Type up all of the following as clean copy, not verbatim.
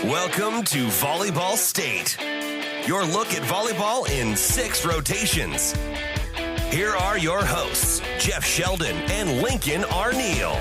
Welcome to Volleyball State, your look at volleyball in 6 rotations. Here are your hosts, Jeff Sheldon and Lincoln Arneal.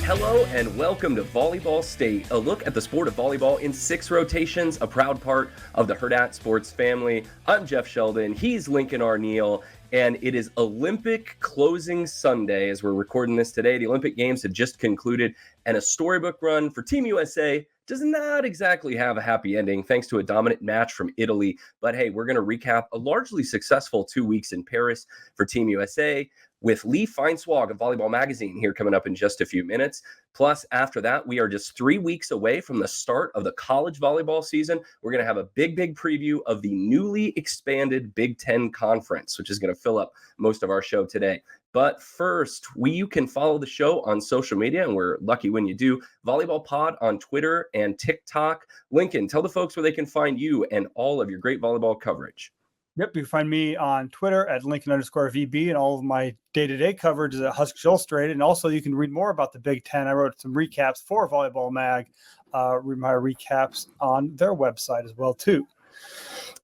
Hello and welcome to Volleyball State, a look at the sport of volleyball in 6 rotations, a proud part of the Hurrdat Sports family. I'm Jeff Sheldon, he's Lincoln Arneal, and it is Olympic closing Sunday as we're recording this today. The Olympic Games had just concluded, and a storybook run for Team USA does not exactly have a happy ending thanks to a dominant match from Italy. But hey, we're going to recap a largely successful 2 weeks in Paris for Team USA with Lee Feinswog of Volleyball Magazine here coming up in just a few minutes. Plus, after that, we are just 3 weeks away from the start of the college volleyball season. We're going to have a big preview of the newly expanded Big Ten Conference, which is going to fill up most of our show today. But first, you can follow the show on social media, and we're lucky when you do. Volleyball Pod on Twitter and TikTok. Lincoln, tell the folks where they can find you and all of your great volleyball coverage. Yep, you can find me on Twitter at Lincoln_VB, and all of my day-to-day coverage is at Huskies Illustrated. And also, you can read more about the Big Ten. I wrote some recaps for Volleyball Mag, my recaps on their website as well, too.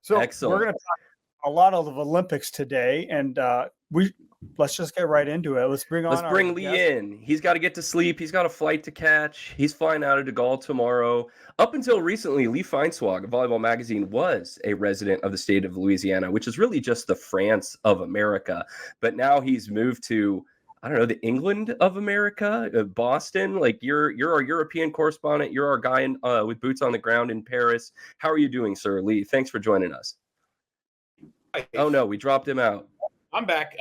So Excellent. We're going to talk a lot of Olympics today, and let's just get right into it. Let's bring Lee in. He's got to get to sleep. He's got a flight to catch. He's flying out of De Gaulle tomorrow. Up until recently, Lee Feinswog of Volleyball Magazine was a resident of the state of Louisiana, which is really just the France of America. But now he's moved to, I don't know, the England of America, Boston. Like you're our European correspondent. You're our guy with boots on the ground in Paris. How are you doing, sir? Lee, thanks for joining us. Oh no, we dropped him out. I'm back.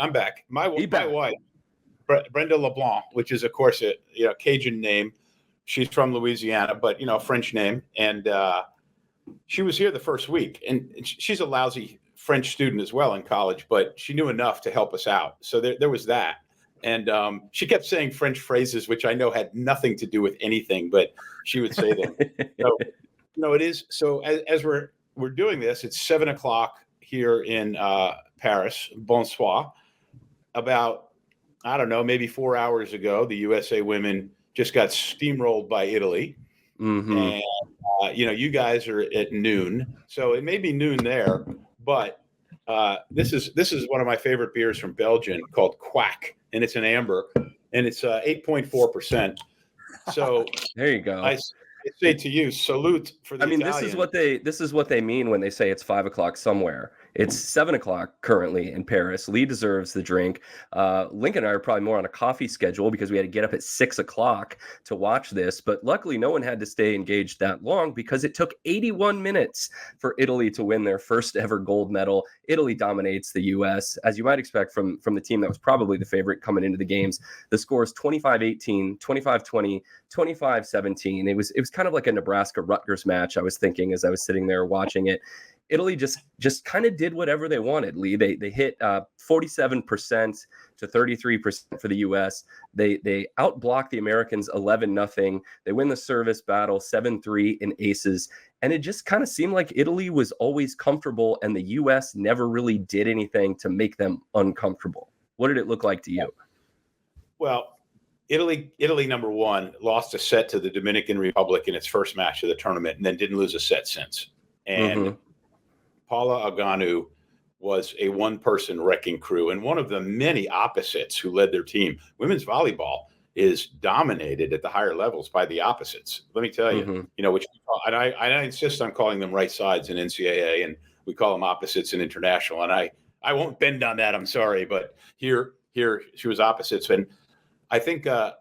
My wife, Brenda LeBlanc, which is of course a Cajun name. She's from Louisiana, but French name, and she was here the first week. And she's a lousy French student as well in college, but she knew enough to help us out. So there was that. And she kept saying French phrases, which I know had nothing to do with anything, but she would say them. So it is. So as we're doing this, it's 7:00 here in Paris. Bonsoir. About, I don't know, maybe 4 hours ago, the USA women just got steamrolled by Italy. Mm-hmm. And, you guys are at noon. So it may be noon there, but this is one of my favorite beers from Belgium called Quack, and it's an amber, and it's 8.4%. So there you go. I say to you, salute for the Italian. This is what they mean when they say it's 5:00 somewhere. It's 7:00 currently in Paris. Lee deserves the drink. Lincoln and I are probably more on a coffee schedule because we had to get up at 6:00 to watch this. But luckily, no one had to stay engaged that long because it took 81 minutes for Italy to win their first ever gold medal. Italy dominates the U.S., as you might expect from the team that was probably the favorite coming into the games. The score is 25-18, 25-20, 25-17. It was kind of like a Nebraska-Rutgers match, I was thinking as I was sitting there watching it. Italy just kind of did whatever they wanted, Lee. They hit 47% to 33% for the U.S. They outblocked the Americans 11-0. They win the service battle 7-3 in aces. And it just kind of seemed like Italy was always comfortable and the U.S. never really did anything to make them uncomfortable. What did it look like to you? Well, Italy, number one, lost a set to the Dominican Republic in its first match of the tournament and then didn't lose a set since. And Paula Aganu was a one-person wrecking crew and one of the many opposites who led their team. Women's volleyball is dominated at the higher levels by the opposites. Let me tell you, which we call, and I insist on calling them right sides in NCAA, and we call them opposites in international. And I won't bend on that. I'm sorry, but here she was opposites. And I think the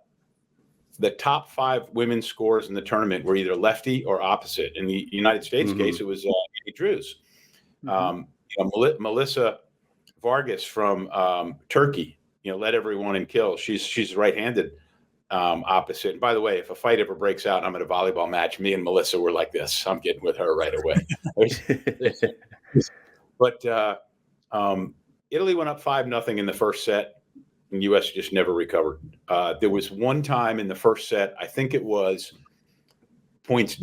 top 5 women's scores in the tournament were either lefty or opposite. In the United States case, it was Amy Drews. Melissa Vargas from Turkey, led everyone in kills. She's right-handed opposite. And by the way, if a fight ever breaks out, I'm at a volleyball match. Me and Melissa were like this. I'm getting with her right away. But Italy went up 5-0 in the first set, and U.S. just never recovered. There was one time in the first set, I think it was points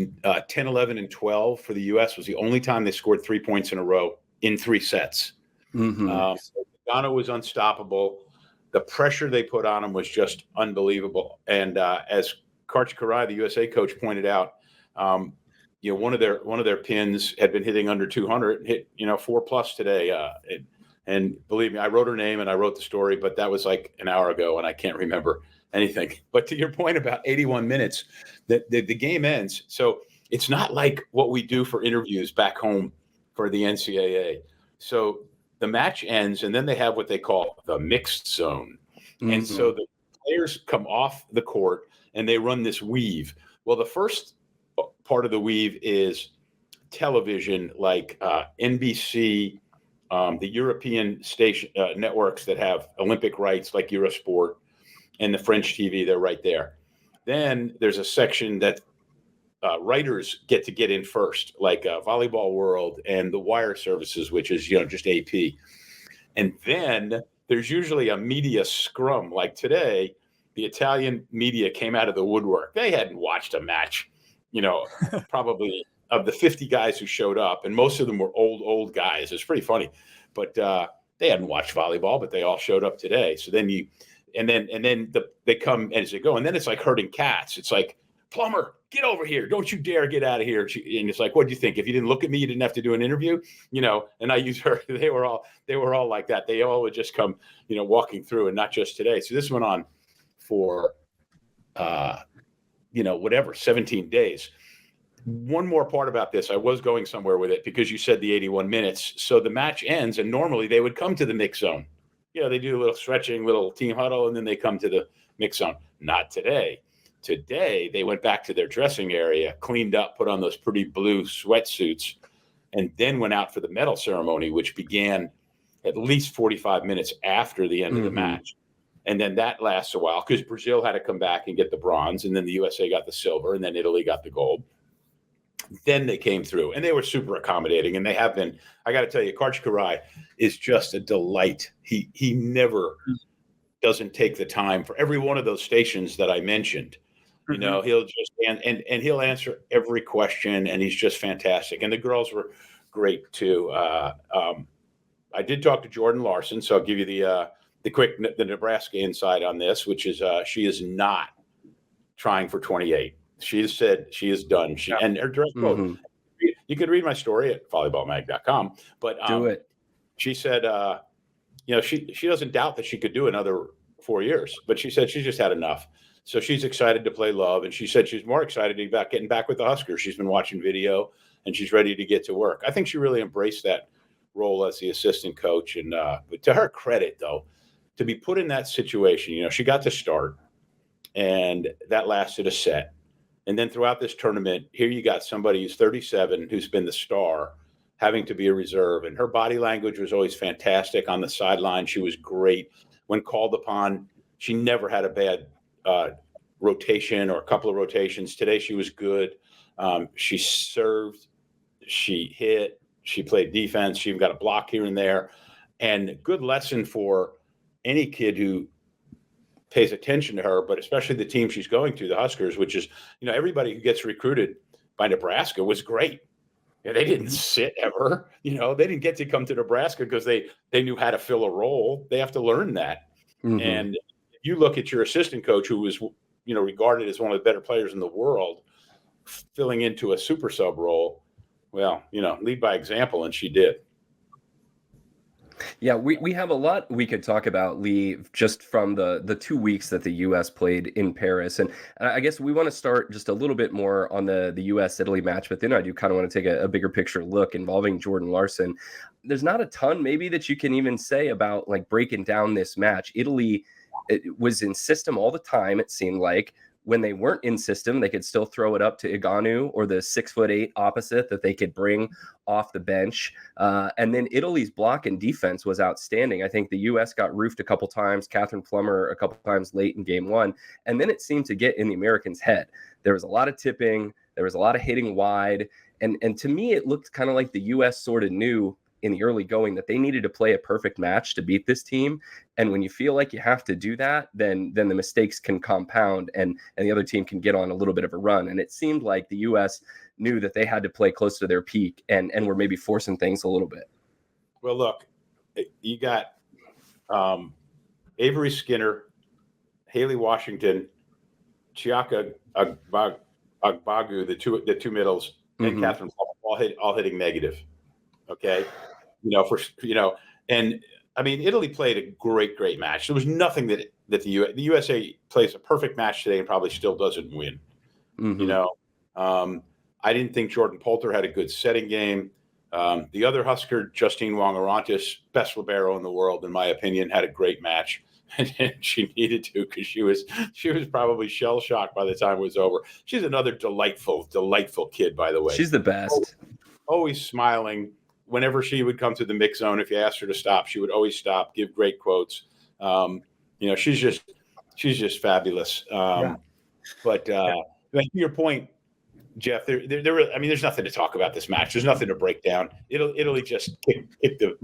10, 11, and 12 for the U.S. was the only time they scored 3 points in a row in 3 sets. So Ghana was unstoppable. The pressure they put on them was just unbelievable. And as Karch Karai, the USA coach, pointed out, one of their pins had been hitting under 200, hit 4+ today. And believe me, I wrote her name and I wrote the story, but that was like an hour ago and I can't remember anything. But to your point about 81 minutes, the game ends. So it's not like what we do for interviews back home for the NCAA. So the match ends and then they have what they call the mixed zone. Mm-hmm. And so the players come off the court and they run this weave. Well, the first part of the weave is television, like NBC, the European station networks that have Olympic rights like Eurosport and the French TV, they're right there. Then there's a section that writers get in first, like Volleyball World and the Wire Services, which is, just AP. And then there's usually a media scrum. Like today, the Italian media came out of the woodwork. They hadn't watched a match, probably of the 50 guys who showed up, and most of them were old guys. It's pretty funny, but they hadn't watched volleyball, but they all showed up today. So then they come as they go, and then it's like herding cats. It's like, Plumber, get over here! Don't you dare get out of here! And it's like, what do you think? If you didn't look at me, you didn't have to do an interview, And I use her. They were all like that. They all would just come, walking through, and not just today. So this went on for, 17 days. One more part about this. I was going somewhere with it because you said the 81 minutes. So the match ends, and normally they would come to the mix zone. They do a little stretching, little team huddle, and then they come to the mix zone. Not today. Today, they went back to their dressing area, cleaned up, put on those pretty blue sweatsuits, and then went out for the medal ceremony, which began at least 45 minutes after the end of the match. And then that lasts a while because Brazil had to come back and get the bronze, and then the USA got the silver, and then Italy got the gold. Then they came through, and they were super accommodating, and they have been. I got to tell you, Karch Karai is just a delight. He never doesn't take the time for every one of those stations that I mentioned. He'll just and he'll answer every question, and he's just fantastic. And the girls were great too. I did talk to Jordan Larson, so I'll give you the Nebraska insight on this, which is she is not trying for 28. She has said she is done. And her direct quote. You could read my story at volleyballmag.com, but do it. She said, she doesn't doubt that she could do another 4 years, but she said she's just had enough. So she's excited to play Love, and she said she's more excited about getting back with the Huskers. She's been watching video, and she's ready to get to work. I think she really embraced that role as the assistant coach. And but to her credit, though, to be put in that situation, she got to start, and that lasted a set. And then throughout this tournament, here you got somebody who's 37, who's been the star, having to be a reserve. And her body language was always fantastic on the sideline. She was great. When called upon, she never had a bad rotation or a couple of rotations. Today she was good. She served, she hit, she played defense. She even got a block here and there. And good lesson for any kid who pays attention to her, but especially the team she's going to, the Huskers, which is, everybody who gets recruited by Nebraska was great. They didn't sit ever. They didn't get to come to Nebraska because they knew how to fill a role. They have to learn that. And if you look at your assistant coach, who was, regarded as one of the better players in the world, filling into a super sub role, well, lead by example, and she did. Yeah, we have a lot we could talk about, Lee, just from the 2 weeks that the U.S. played in Paris. And I guess we want to start just a little bit more on the U.S.-Italy match, but then I do kind of want to take a bigger picture look involving Jordan Larson. There's not a ton maybe that you can even say about like breaking down this match. Italy was in system all the time, it seemed like. When they weren't in system, they could still throw it up to Iganu or the 6'8" opposite that they could bring off the bench. And then Italy's block and defense was outstanding. I think the U.S. got roofed a couple times, Katherine Plumber a couple times late in game one. And then it seemed to get in the Americans' head. There was a lot of tipping. There was a lot of hitting wide. And to me, it looked kind of like the U.S. sort of knew in the early going that they needed to play a perfect match to beat this team. And when you feel like you have to do that, then the mistakes can compound and the other team can get on a little bit of a run. And it seemed like the U.S. knew that they had to play close to their peak and were maybe forcing things a little bit. Well, look, you got Avery Skinner, Haley Washington, Chiaka Agbagu, the two middles, and Katherine Plumber, all hitting negative. Okay, and I mean, Italy played a great match. There was nothing that the USA plays a perfect match today and probably still doesn't win. I didn't think Jordan Polter had a good setting game. The other Husker, Justine Wong-Orantes, best libero in the world, in my opinion, had a great match. And she needed to, because she was probably shell shocked by the time it was over. She's another delightful kid, by the way. She's the best. Always smiling. Whenever she would come to the mix zone, if you asked her to stop, she would always stop, give great quotes. She's just fabulous. But to your point, Jeff, there's nothing to talk about this match. There's nothing to break down. Italy just kicked the.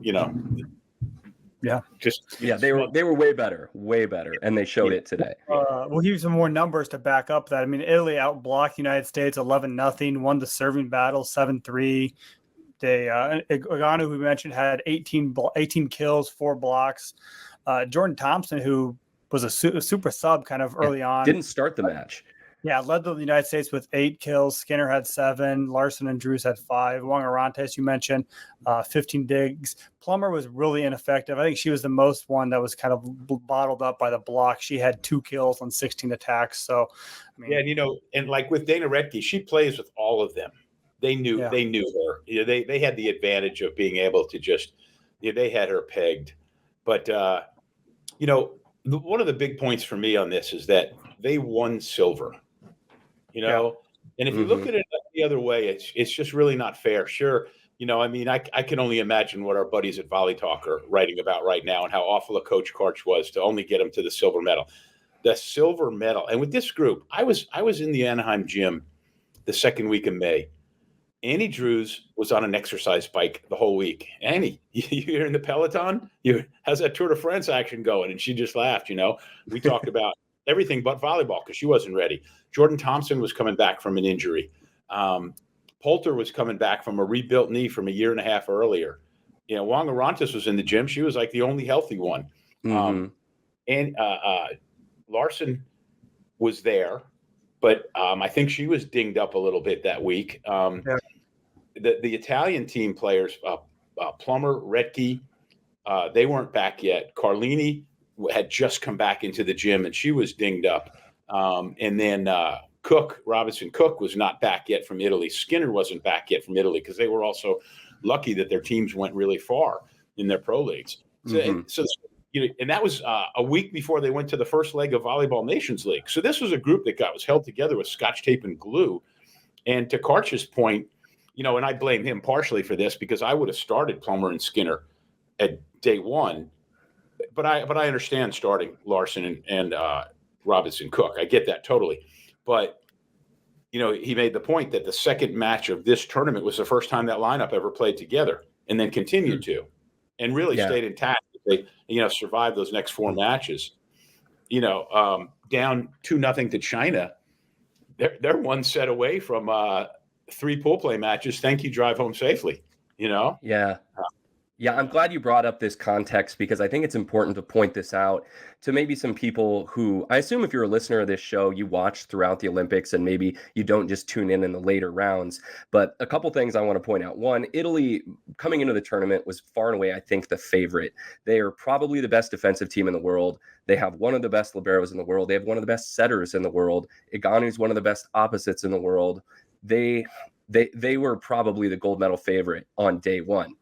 They were way better, and they showed it today. We'll give you some more numbers to back up that. I mean, Italy outblocked United States 11-0, won the serving battle 7-3. Aganu, who we mentioned, had 18 kills, 4 blocks. Jordan Thompson, who was a super sub kind of early on, didn't start the match. Yeah, led the United States with 8 kills. Skinner had 7. Larson and Drews had 5. Wong-Orantes, you mentioned, 15 digs. Plumber was really ineffective. I think she was the most one that was kind of bottled up by the block. She had 2 kills on 16 attacks. So, I mean, and like with Dana Redke, she plays with all of them. They knew her. They had the advantage of being able to just, they had her pegged. But one of the big points for me on this is that they won silver. And if you look at it the other way, it's just really not fair. Sure, I can only imagine what our buddies at Volley Talk are writing about right now and how awful a coach Karch was to only get him to the silver medal. The silver medal, and with this group, I was in the Anaheim gym the second week of May. Annie Drews was on an exercise bike the whole week. Annie, you're in the Peloton? How's that Tour de France action going? And she just laughed. We talked about everything but volleyball because she wasn't ready. Jordan Thompson was coming back from an injury. Polter was coming back from a rebuilt knee from a year and a half earlier. Wong-Orantes was in the gym. She was like the only healthy one. And Larson was there, but I think she was dinged up a little bit that week. The Italian team players, Plumber, Redke, they weren't back yet. Carlini had just come back into the gym, and she was dinged up. And then Robinson Cook was not back yet from Italy. Skinner wasn't back yet from Italy because they were also lucky that their teams went really far in their pro leagues. And that was a week before they went to the first leg of Volleyball Nations League. So this was a group that was held together with Scotch tape and glue. And to Karch's point, and I blame him partially for this because I would have started Plumber and Skinner at day one. But I understand starting Larson and Robinson Cook. I get that totally. But, he made the point that the second match of this tournament was the first time that lineup ever played together and then continued to and really stayed intact. They, survived those next 4 matches. Down 2-0 to China. They're one set away from 3 pool play matches. Thank you, drive home safely. Yeah, I'm glad you brought up this context because I think it's important to point this out to maybe some people who, I assume if you're a listener of this show, you watch throughout the Olympics and maybe you don't just tune in the later rounds. But a couple things I want to point out. One, Italy coming into the tournament was far and away, I think, the favorite. They are probably the best defensive team in the world. They have one of the best liberos in the world. They have one of the best setters in the world. Iganu's one of the best opposites in the world. They were probably the gold medal favorite on day one.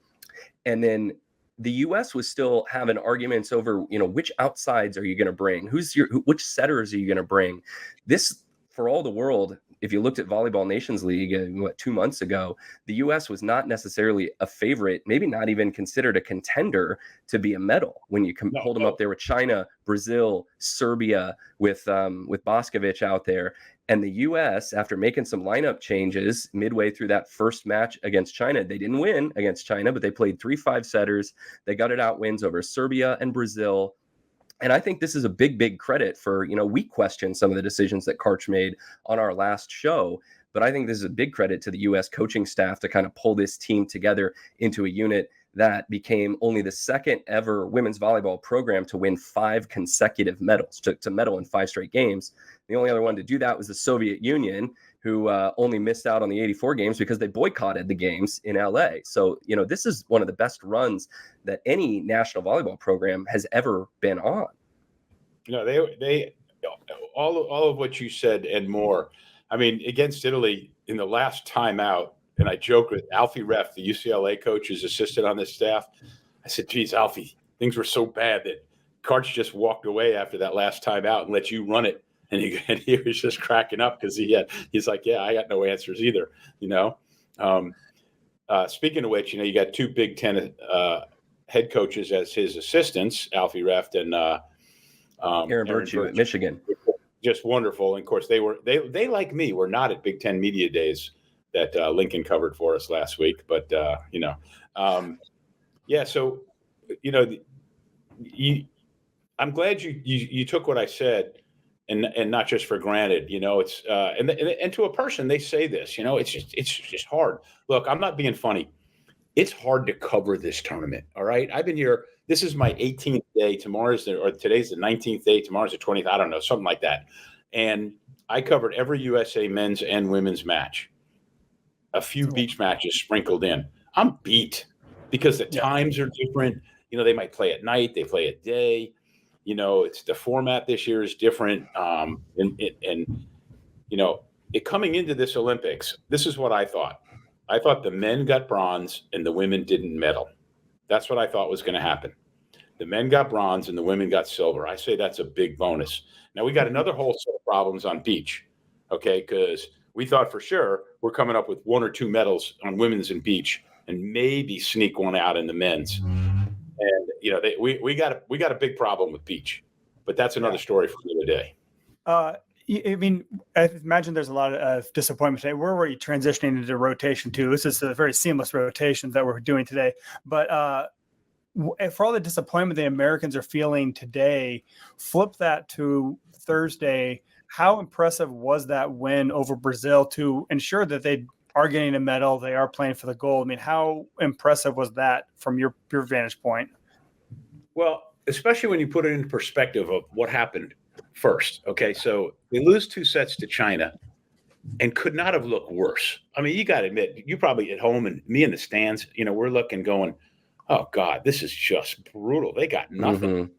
And then the U.S. was still having arguments over, which outsides are you going to bring? Which setters are you going to bring? This, for all the world, if you looked at Volleyball Nations League, 2 months ago, the U.S. was not necessarily a favorite, maybe not even considered a contender to be a medal when you hold them up there with China, Brazil, Serbia, with Boskovic out there. And the U.S., after making some lineup changes midway through that first match against China, they didn't win against China, but they played 3-5 setters. They gutted out wins over Serbia and Brazil. And I think this is a big credit for, we questioned some of the decisions that Karch made on our last show, but I think this is a big credit to the U.S. coaching staff to kind of pull this team together into a unit. that became only the second ever women's volleyball program to win 5 consecutive medals, to medal in 5 straight games. The only other one to do that was the Soviet Union, who only missed out on the 84 games because they boycotted the games in LA. So, this is one of the best runs that any national volleyball program has ever been on. They all of what you said and more. I mean, against Italy in the last time out, and I joke with Alfie Ref, the UCLA coach who's assisted on this staff. I said, geez, Alfie, things were so bad that Karch just walked away after that last time out and let you run it. And he was just cracking up because he's like, yeah, I got no answers either, Speaking of which, you got 2 Big Ten head coaches as his assistants, Alfie Reft and Aaron Virtue at Michigan. Just wonderful. And of course, they like me were not at Big Ten Media Days that Lincoln covered for us last week. But, so, I'm glad you took what I said and not just for granted, it's and to a person, they say this, it's just hard. Look, I'm not being funny. It's hard to cover this tournament. All right. I've been here. This is my 18th day. Today's the 19th day. Tomorrow's the 20th. I don't know, something like that. And I covered every USA men's and women's match. A few beach matches sprinkled in. I'm beat because the times are different. They might play at night. They play at day. It's the format this year is different. Coming into this Olympics, this is what I thought. I thought the men got bronze and the women didn't medal. That's what I thought was going to happen. The men got bronze and the women got silver. I say that's a big bonus. Now we got another whole set of problems on beach, okay? Because we thought for sure we're coming up with 1 or 2 medals on women's and beach, and maybe sneak one out in the men's. And we got a big problem with beach, but that's another story for the day. I mean, I imagine there's a lot of disappointment today. We're already transitioning into rotation too. This is a very seamless rotation that we're doing today. But for all the disappointment the Americans are feeling today, flip that to Thursday. How impressive was that win over Brazil to ensure that they are getting a medal, they are playing for the gold? I mean, how impressive was that from your vantage point? Well, especially when you put it in perspective of what happened first. Okay, so they lose 2 sets to China and could not have looked worse. I mean, you got to admit, you probably at home and me in the stands, we're looking going, oh, God, this is just brutal. They got nothing,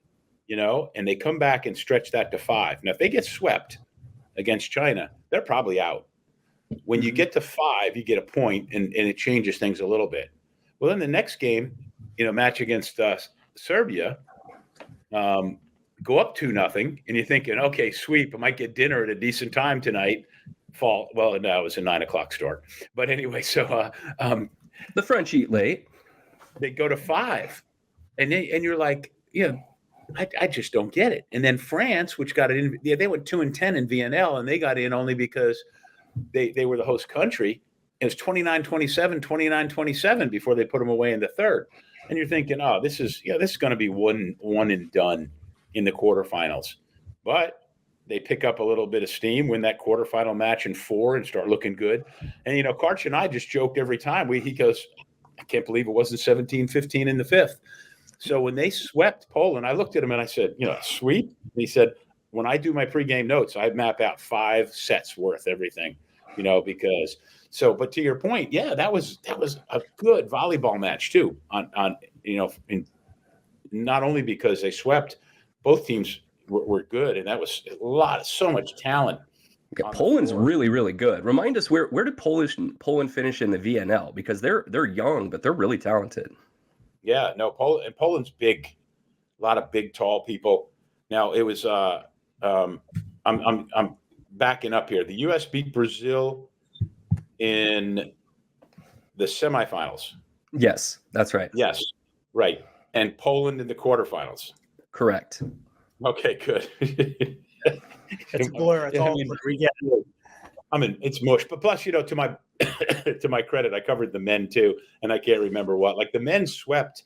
and they come back and stretch that to 5. Now, if they get swept against China, they're probably out. When you get to 5, you get a point, and it changes things a little bit. Well, then the next game, match against Serbia, go up 2-0, and you're thinking, okay, sweep. I might get dinner at a decent time tonight. Well, no, it was a 9:00 start. But anyway, so the French eat late. They go to 5, and you're like, I just don't get it. And then France, which got it in, they went 2-10 in VNL, and they got in only because they were the host country. It was 29-27, 29-27 before they put them away in the third. And you're thinking, oh, this is going to be one and done in the quarterfinals. But they pick up a little bit of steam, win that quarterfinal match in 4 and start looking good. And, Karch and I just joked every time. He goes, I can't believe it wasn't 17-15 in the 5th. So when they swept Poland, I looked at him and I said, sweep? And he said, when I do my pregame notes, I map out 5 sets worth everything, because – so, but to your point, yeah, that was a good volleyball match too. Not only because they swept, both teams were good, and that was so much talent. Yeah, Poland's really, really good. Remind us where did Poland finish in the VNL, because they're young, but they're really talented. Yeah, no, Poland's big, a lot of big, tall people. Now it was I'm backing up here. The U.S. beat Brazil in the semifinals. Yes, that's right. Yes, right. And Poland in the quarterfinals. Correct. Okay, good. It's a blur. It's all it's mush. But plus, to my credit, I covered the men too, and I can't remember what. Like the men swept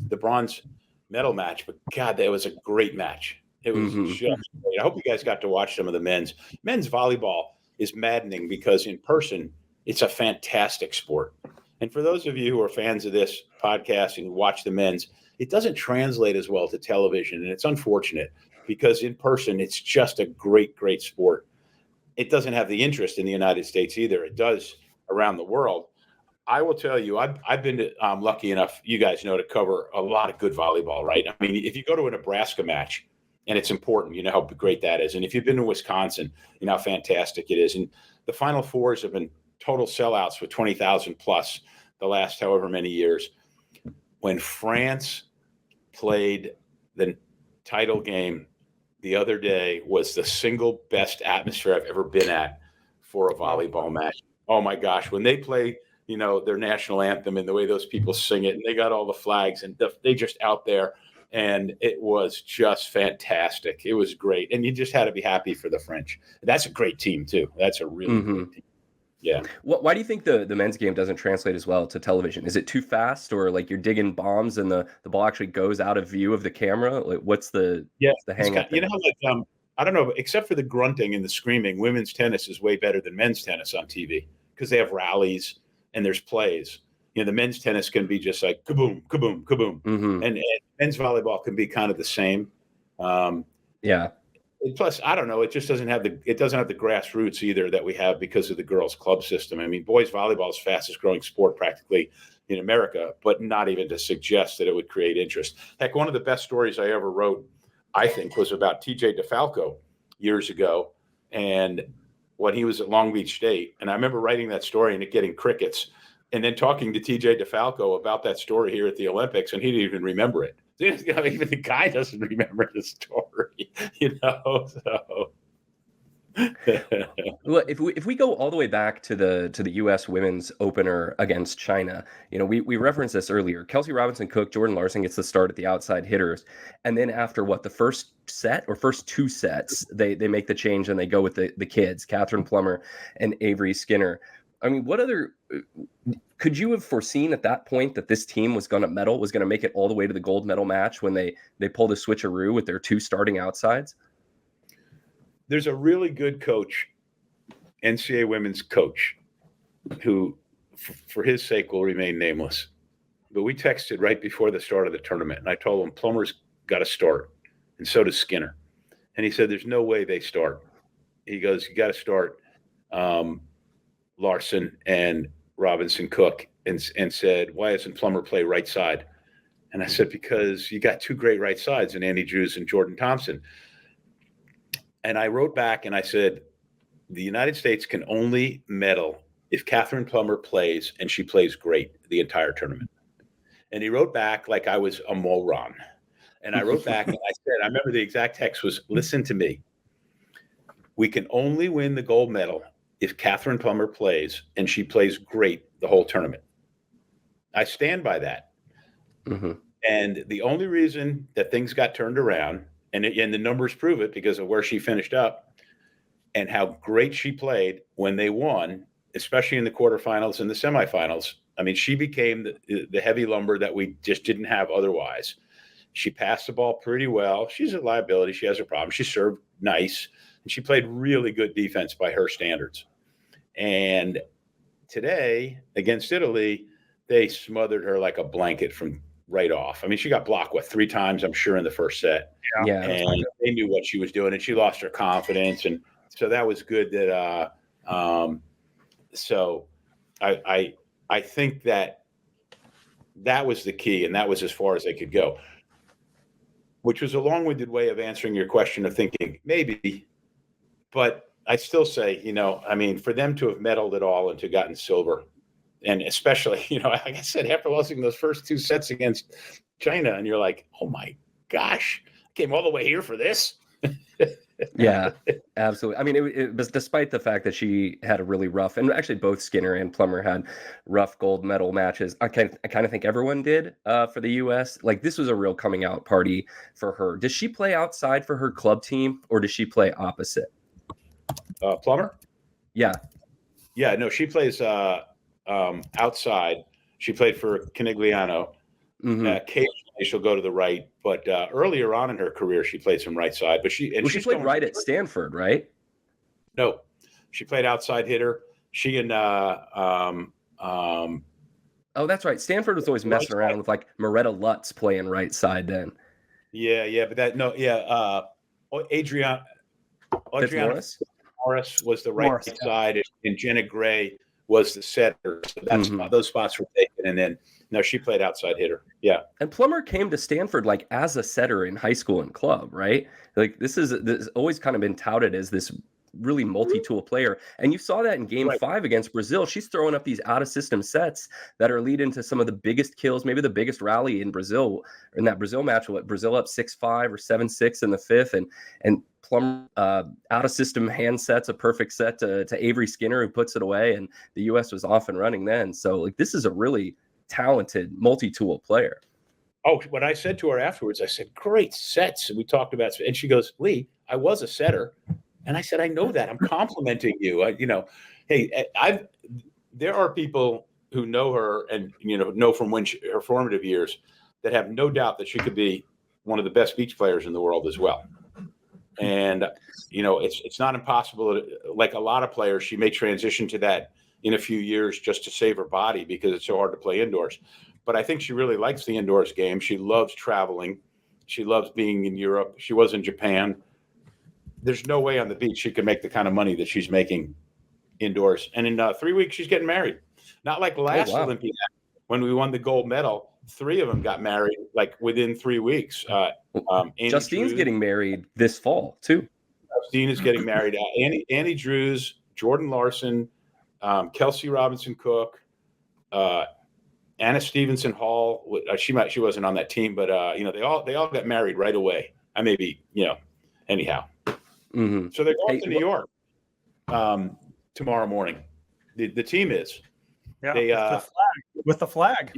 the bronze medal match, but God, that was a great match. It was just great. I hope you guys got to watch some of the men's. Men's volleyball is maddening because in person, it's a fantastic sport. And for those of you who are fans of this podcast and watch the men's, it doesn't translate as well to television. And it's unfortunate because in person, it's just a great, great sport. It doesn't have the interest in the United States either. It does around the world. I will tell you, I've been lucky enough, you guys know, to cover a lot of good volleyball, right? I mean, if you go to a Nebraska match, and it's important, you know how great that is. And if you've been to Wisconsin, you know how fantastic it is. And the Final Fours have been total sellouts with 20,000 plus the last however many years. When France played the title game the other day was the single best atmosphere I've ever been at for a volleyball match. Oh my gosh, when they play, you know, their national anthem and the way those people sing it, and they got all the flags and they just out there, and it was just fantastic. It was great. And you just had to be happy for the French. That's a great team too. That's a really great team. Yeah. Why do you think the men's game doesn't translate as well to television? Is it too fast, or like you're digging bombs and the ball actually goes out of view of the camera? Like, what's the hang up? You know, like I don't know, except for the grunting and the screaming, women's tennis is way better than men's tennis on TV because they have rallies and there's plays. You know, the men's tennis can be just like kaboom, kaboom, kaboom, and men's volleyball can be kind of the same. Plus, I don't know. It just doesn't have the grassroots either that we have because of the girls' club system. I mean, boys volleyball is the fastest growing sport practically in America, but not even to suggest that it would create interest. Heck, one of the best stories I ever wrote, I think, was about TJ DeFalco years ago, and when he was at Long Beach State. And I remember writing that story and it getting crickets, and then talking to TJ DeFalco about that story here at the Olympics, and he didn't even remember it. Even the guy doesn't remember the story, you know. So, well, if we go all the way back to the U.S. women's opener against China, you know, we referenced this earlier. Kelsey Robinson-Cook, Jordan Larson gets the start at the outside hitters, and then after the first set or first two sets, they make the change and they go with the kids, Katherine Plumber and Avery Skinner. I mean, could you have foreseen at that point that this team was going to medal, was going to make it all the way to the gold medal match when they pulled a switcheroo with their two starting outsides? There's a really good coach, NCAA women's coach, who, for his sake, will remain nameless. But we texted right before the start of the tournament, and I told him Plummer's got to start, and so does Skinner. And he said, there's no way they start. He goes, you got to start Larson and Robinson-Cook, and said, why doesn't Plummer play right side? And I said, because you got two great right sides in Andy Drews and Jordan Thompson. And I wrote back and I said, the United States can only medal if Katherine Plumber plays, and she plays great the entire tournament. And he wrote back like I was a moron. And I wrote back and I said, I remember the exact text was, listen to me. We can only win the gold medal if Katherine Plumber plays, and she plays great the whole tournament. I stand by that. And the only reason that things got turned around, and the numbers prove it because of where she finished up and how great she played when they won, especially in the quarterfinals and the semifinals. I mean, she became the heavy lumber that we just didn't have otherwise. She passed the ball pretty well. She's a liability. She has her problem. She served nice. And she played really good defense by her standards. And today, against Italy, they smothered her like a blanket from right off. I mean, she got blocked, 3 times, I'm sure, in the first set. Yeah. And they knew what she was doing, and she lost her confidence. And so that was good that so I think that was the key, and that was as far as they could go, which was a long-winded way of answering your question of thinking maybe. But I still say, you know, I mean, for them to have medaled it all and to have gotten silver, and especially, you know, like I said, after losing those first 2 sets against China, and you're like, oh my gosh, I came all the way here for this. Yeah, absolutely. I mean, it was despite the fact that she had a really rough, and actually both Skinner and Plummer had rough gold medal matches. I kind of think everyone did for the U.S. Like, this was a real coming out party for her. Does she play outside for her club team, or does she play opposite? Plummer? Yeah. Yeah, no, she plays outside. She played for Canigliano. Occasionally she'll go to the right, but earlier on in her career, she played some right side. But she played right at Stanford, right? No, she played outside hitter. She and Oh, that's right. Stanford was always messing around with like Moretta Lutz playing right side then. Yeah, but Adriana Morris was the right side, and Jenna Gray was the setter. So that's those spots were taken, and then she played outside hitter. Yeah. And Plumber came to Stanford like as a setter in high school and club, right? Like this has always kind of been touted as this really multi-tool player. And you saw that in game 5 against Brazil. She's throwing up these out-of-system sets that are leading to some of the biggest kills, maybe the biggest rally in Brazil, in that Brazil match. Brazil up 6-5 or 7-6 in the 5th. And Plumber out-of-system hand sets a perfect set to Avery Skinner, who puts it away. And the U.S. was off and running then. So like this is a really talented multi-tool player. Oh, what I said to her afterwards, I said, great sets. And we talked about, and she goes, Lee, I was a setter. And I said, I know that. I'm complimenting you. Hey, there are people who know her and, know from her formative years that have no doubt that she could be one of the best beach players in the world as well. And, it's not impossible. Like a lot of players, she may transition to that in a few years just to save her body because it's so hard to play indoors. But I think she really likes the indoors game. She loves traveling. She loves being in Europe. She was in Japan. There's no way on the beach she can make the kind of money that she's making indoors. And in 3 weeks, she's getting married. Not like last Olympiad when we won the gold medal. 3 of them got married like within 3 weeks. Justine's getting married this fall too. Justine is getting married. Annie Drews, Jordan Larson, Kelsey Robinson Cook, Anna Stevenson Hall. She wasn't on that team, but they all got married right away. I may be, anyhow. Mm-hmm. So they're going to New York tomorrow morning. The team is. Yeah, with the flag.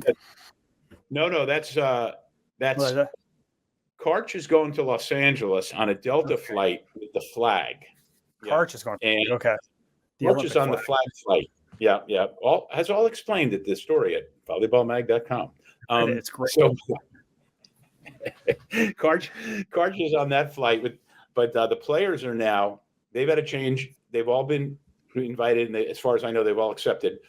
No, that's Karch is going to Los Angeles on a Delta flight with the flag. Karch is going. Okay. Karch is on the flag flight. Yeah. All explained at this story at volleyballmag.com. It's great. So Karch is on that flight but the players are now, they've had a change. They've all been invited, and as far as I know, they've all accepted.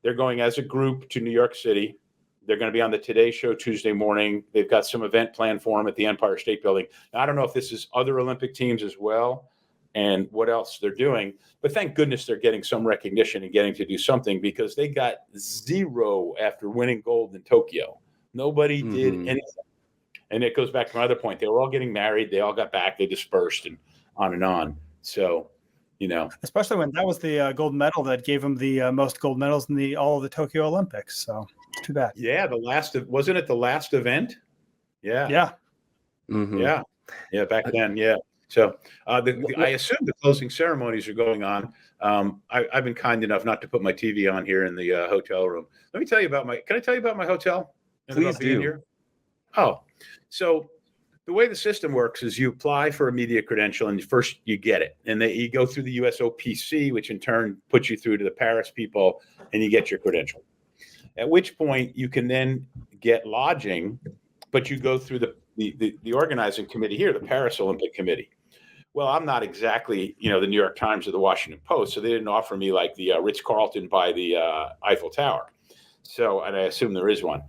They're going as a group to New York City. They're going to be on the Today Show Tuesday morning. They've got some event planned for them at the Empire State Building. Now, I don't know if this is other Olympic teams as well and what else they're doing, but thank goodness they're getting some recognition and getting to do something because they got 0 after winning gold in Tokyo. Nobody did anything. And it goes back to my other point. They were all getting married. They all got back. They dispersed and on. So, especially when that was the gold medal that gave them the most gold medals in all of the Tokyo Olympics. So it's too bad. Yeah, wasn't it the last event? Yeah. Yeah. Mm-hmm. Yeah. Back then. Yeah. So I assume the closing ceremonies are going on. I've been kind enough not to put my TV on here in the hotel room. Can I tell you about my hotel? Please do. Here? Oh, so the way the system works is you apply for a media credential and first you get it. And you go through the USOPC, which in turn puts you through to the Paris people and you get your credential. At which point you can then get lodging, but you go through the organizing committee here, the Paris Olympic Committee. Well, I'm not exactly, the New York Times or the Washington Post, so they didn't offer me like the Ritz-Carlton by the Eiffel Tower. So, and I assume there is one.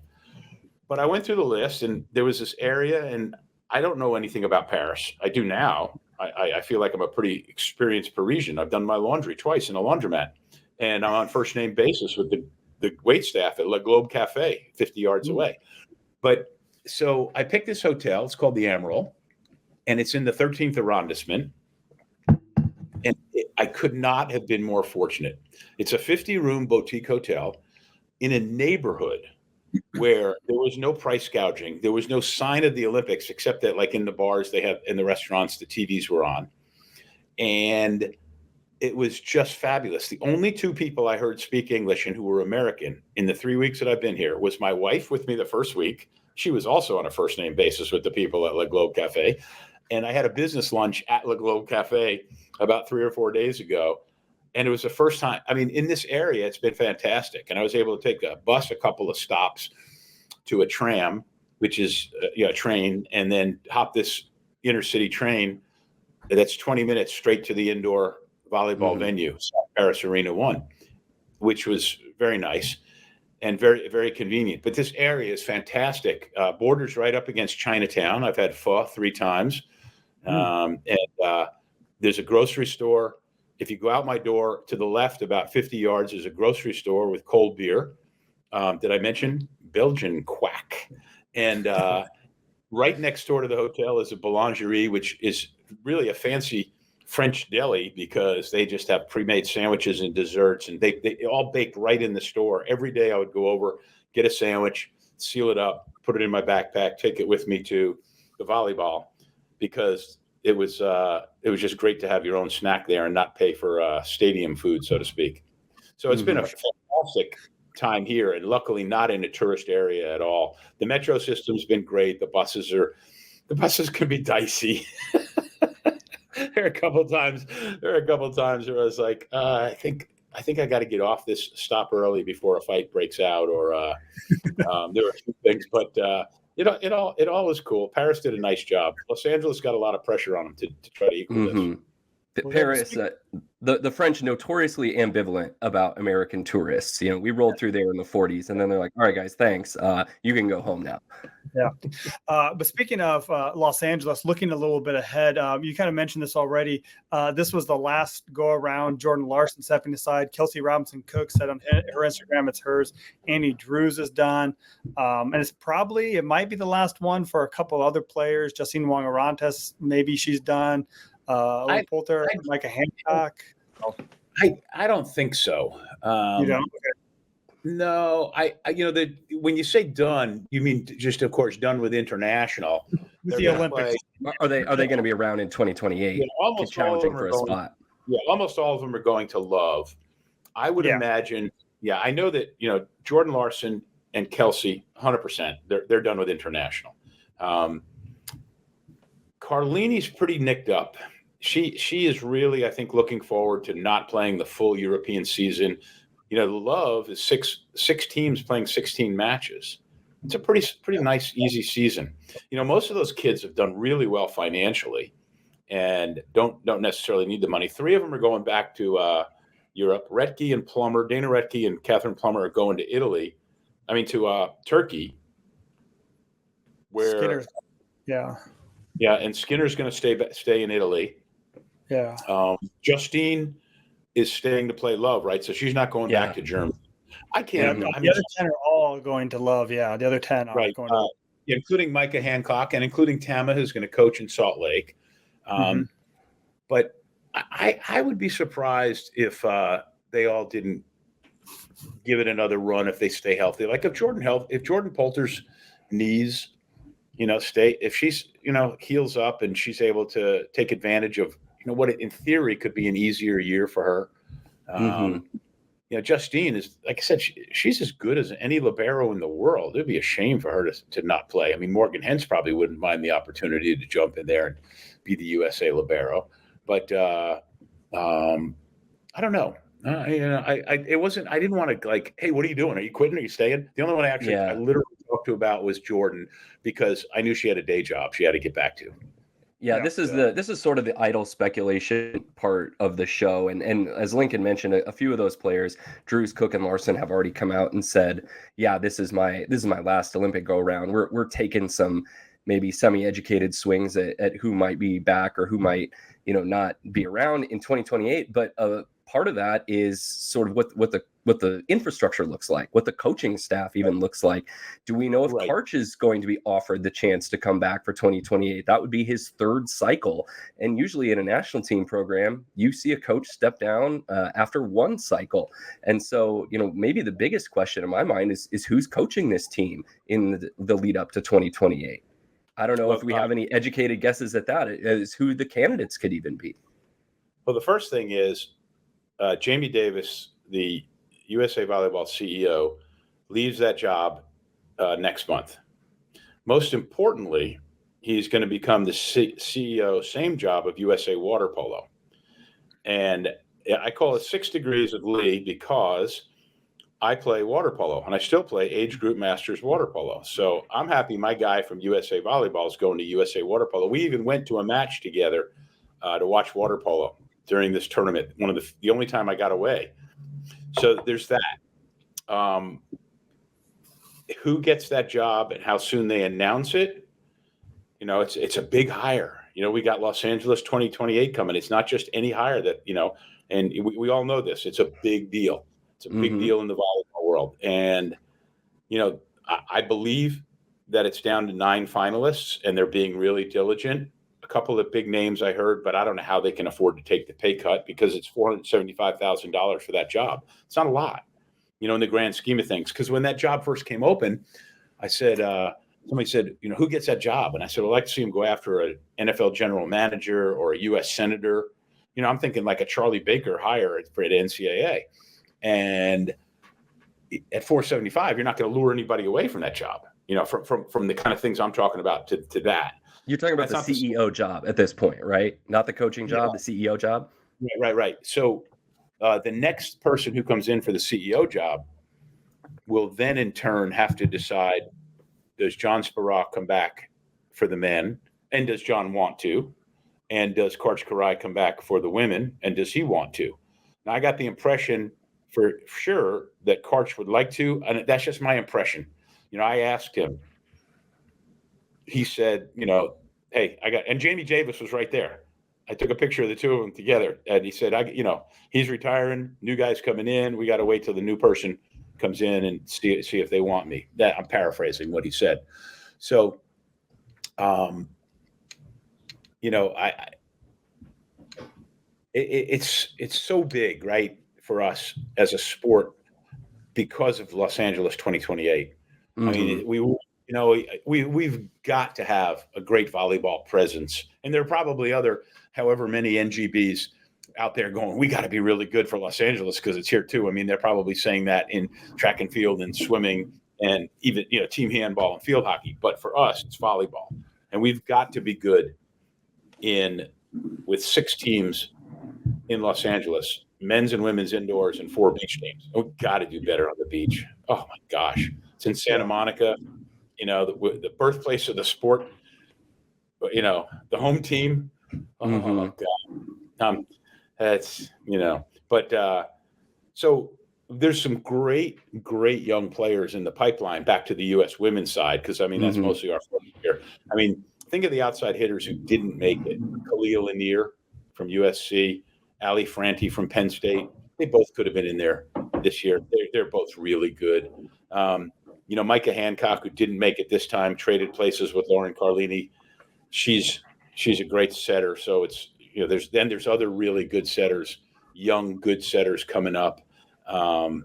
But I went through the list, and there was this area, and I don't know anything about Paris. I do now. I feel like I'm a pretty experienced Parisian. I've done my laundry twice in a laundromat, and I'm on first name basis with the wait staff at Le Globe Cafe, 50 yards away. But so I picked this hotel. It's called the Emerald, and it's in the 13th arrondissement. And I could not have been more fortunate. It's a 50-room boutique hotel in a neighborhood where there was no price gouging. There was no sign of the Olympics, except that like in the bars they have, in the restaurants, the TVs were on. And it was just fabulous. The only 2 people I heard speak English and who were American in the 3 weeks that I've been here was my wife with me the first week. She was also on a first name basis with the people at Le Globe Cafe. And I had a business lunch at Le Globe Cafe about 3 or 4 days ago. And it was the first time, in this area, it's been fantastic. And I was able to take a bus, a couple of stops to a tram, which is a train, and then hop this intercity train that's 20 minutes straight to the indoor volleyball venue, Paris Arena 1, which was very nice. and very, very convenient. But this area is fantastic. Borders right up against Chinatown. I've had pho 3 times. And there's a grocery store. If you go out my door to the left about 50 yards, there's a grocery store with cold beer. Did I mention Belgian quack? And right next door to the hotel is a boulangerie, which is really a fancy French deli because they just have pre-made sandwiches and desserts, and they all baked right in the store. Every day I would go over, get a sandwich, seal it up, put it in my backpack, take it with me to the volleyball because it was just great to have your own snack there and not pay for stadium food, so to speak. So it's been a fantastic time here, and luckily not in a tourist area at all. The metro system's been great. The buses can be dicey. There are a couple of times where I was like, I think I got to get off this stop early before a fight breaks out, or there were a few things, but it all was cool. Paris did a nice job. Los Angeles got a lot of pressure on them to try to equal this. Paris, the French notoriously ambivalent about American tourists. We rolled through there in the 40s, and then they're like, "All right, guys, thanks. You can go home now." Yeah. But speaking of Los Angeles, looking a little bit ahead, you kind of mentioned this already. This was the last go around. Jordan Larson stepping aside. Kelsey Robinson-Cook said on her Instagram it's hers. Annie Drews is done. And it might be the last one for a couple other players. Justine Wong-Arantes, maybe she's done. Polter, Micah Hancock. I don't think so. You don't? Okay. No, when you say done, you mean just, of course, done with international. With the Olympics. Are they going to be around in 2028? Yeah, almost challenging for a spot. Yeah, almost all of them are going to Love. I would imagine. Yeah, I know that Jordan Larson and Kelsey, 100%. They're done with international. Carlini's pretty nicked up. She is really, I think, looking forward to not playing the full European season. Love is six teams playing 16 matches. It's a pretty nice, easy season. Most of those kids have done really well financially and don't necessarily need the money. 3 of them are going back to Europe. Retke and Plumber, Dana Retke and Katherine Plumber are going to Italy. To Turkey. Where and Skinner's going to stay in Italy. Yeah. Justine is staying to play Love, right? So she's not going back to Germany. I can't. The other 10 are all going to Love. Yeah, the other 10 are going to Love. Including Micah Hancock and including Tama, who's going to coach in Salt Lake. But I would be surprised if they all didn't give it another run if they stay healthy. Like if Jordan Polter's knees, stay, if she's, heals up and she's able to take advantage of, what in theory could be an easier year for her. Justine is, like I said, she's as good as any libero in the world. It'd be a shame for her to not play. Morgan Hens probably wouldn't mind the opportunity to jump in there and be the USA libero. But I don't know. It wasn't. I didn't want to like, hey, what are you doing? Are you quitting? Are you staying? The only one I literally talked to about was Jordan because I knew she had a day job she had to get back to. Yeah, this is sort of the idle speculation part of the show, and as Lincoln mentioned, a few of those players, Drews, Cook, and Larson, have already come out and said, "Yeah, this is my last Olympic go around. We're taking some maybe semi-educated swings at who might be back or who might not be around in 2028." But part of that is sort of what the infrastructure looks like, what the coaching staff even looks like. Do we know if Karch is going to be offered the chance to come back for 2028? That would be his 3rd cycle. And usually in a national team program, you see a coach step down after 1 cycle. And so, maybe the biggest question in my mind is who's coaching this team in the lead up to 2028? I don't know if we have any educated guesses at that, as who the candidates could even be. Well, the first thing is Jamie Davis, the USA Volleyball CEO, leaves that job next month. Most importantly, he's going to become the CEO, same job of USA Water Polo. And I call it 6 degrees of Lee because I play water polo and I still play age group masters water polo. So I'm happy my guy from USA Volleyball is going to USA Water Polo. We even went to a match together to watch water polo during this tournament. The only time I got away. So there's that. who gets that job and how soon they announce it, it's a big hire. We got Los Angeles 2028 coming. It's not just any hire that, and we all know this. It's a big deal. It's a big deal in the volleyball world. And, I believe that it's down to 9 finalists, and they're being really diligent. A couple of big names I heard, but I don't know how they can afford to take the pay cut because it's $475,000 for that job. It's not a lot, in the grand scheme of things. Because when that job first came open, I said, somebody said, who gets that job? And I said, I'd like to see him go after an NFL general manager or a U.S. senator. I'm thinking like a Charlie Baker hire for the NCAA. And at $475, you're not going to lure anybody away from that job, from the kind of things I'm talking about to that. You're talking about the CEO job at this point, right? Not the coaching job, the CEO job? Right. So the next person who comes in for the CEO job will then in turn have to decide, does John Spirac come back for the men? And does John want to? And does Karch Kiraly come back for the women? And does he want to? Now, I got the impression for sure that Karch would like to, and that's just my impression. I asked him. He said, hey, and Jamie Davis was right there. I took a picture of the two of them together, and he said, he's retiring, new guy's coming in. We got to wait till the new person comes in and see if they want me. That I'm paraphrasing what he said. So, it's so big, right, for us as a sport because of Los Angeles 2028. I mean, we've got to have a great volleyball presence, and there are probably however many NGBs out there going, we got to be really good for Los Angeles because it's here too. I mean, they're probably saying that in track and field and swimming and even, team handball and field hockey. But for us, it's volleyball, and we've got to be good with 6 teams in Los Angeles, men's and women's indoors, and 4 beach teams. We've got to do better on the beach. Oh my gosh. It's in Santa Monica, the birthplace of the sport, the home team. Oh God. That's, but so there's some great young players in the pipeline back to the U.S. women's side. Cause that's mostly our focus here. I mean, think of the outside hitters who didn't make it. Khalil Lanier from USC, Ali Franti from Penn State. They both could have been in there this year. They're both really good. Micah Hancock, who didn't make it this time, traded places with Lauren Carlini. She's a great setter. So it's, there's other really good setters, young good setters coming up. I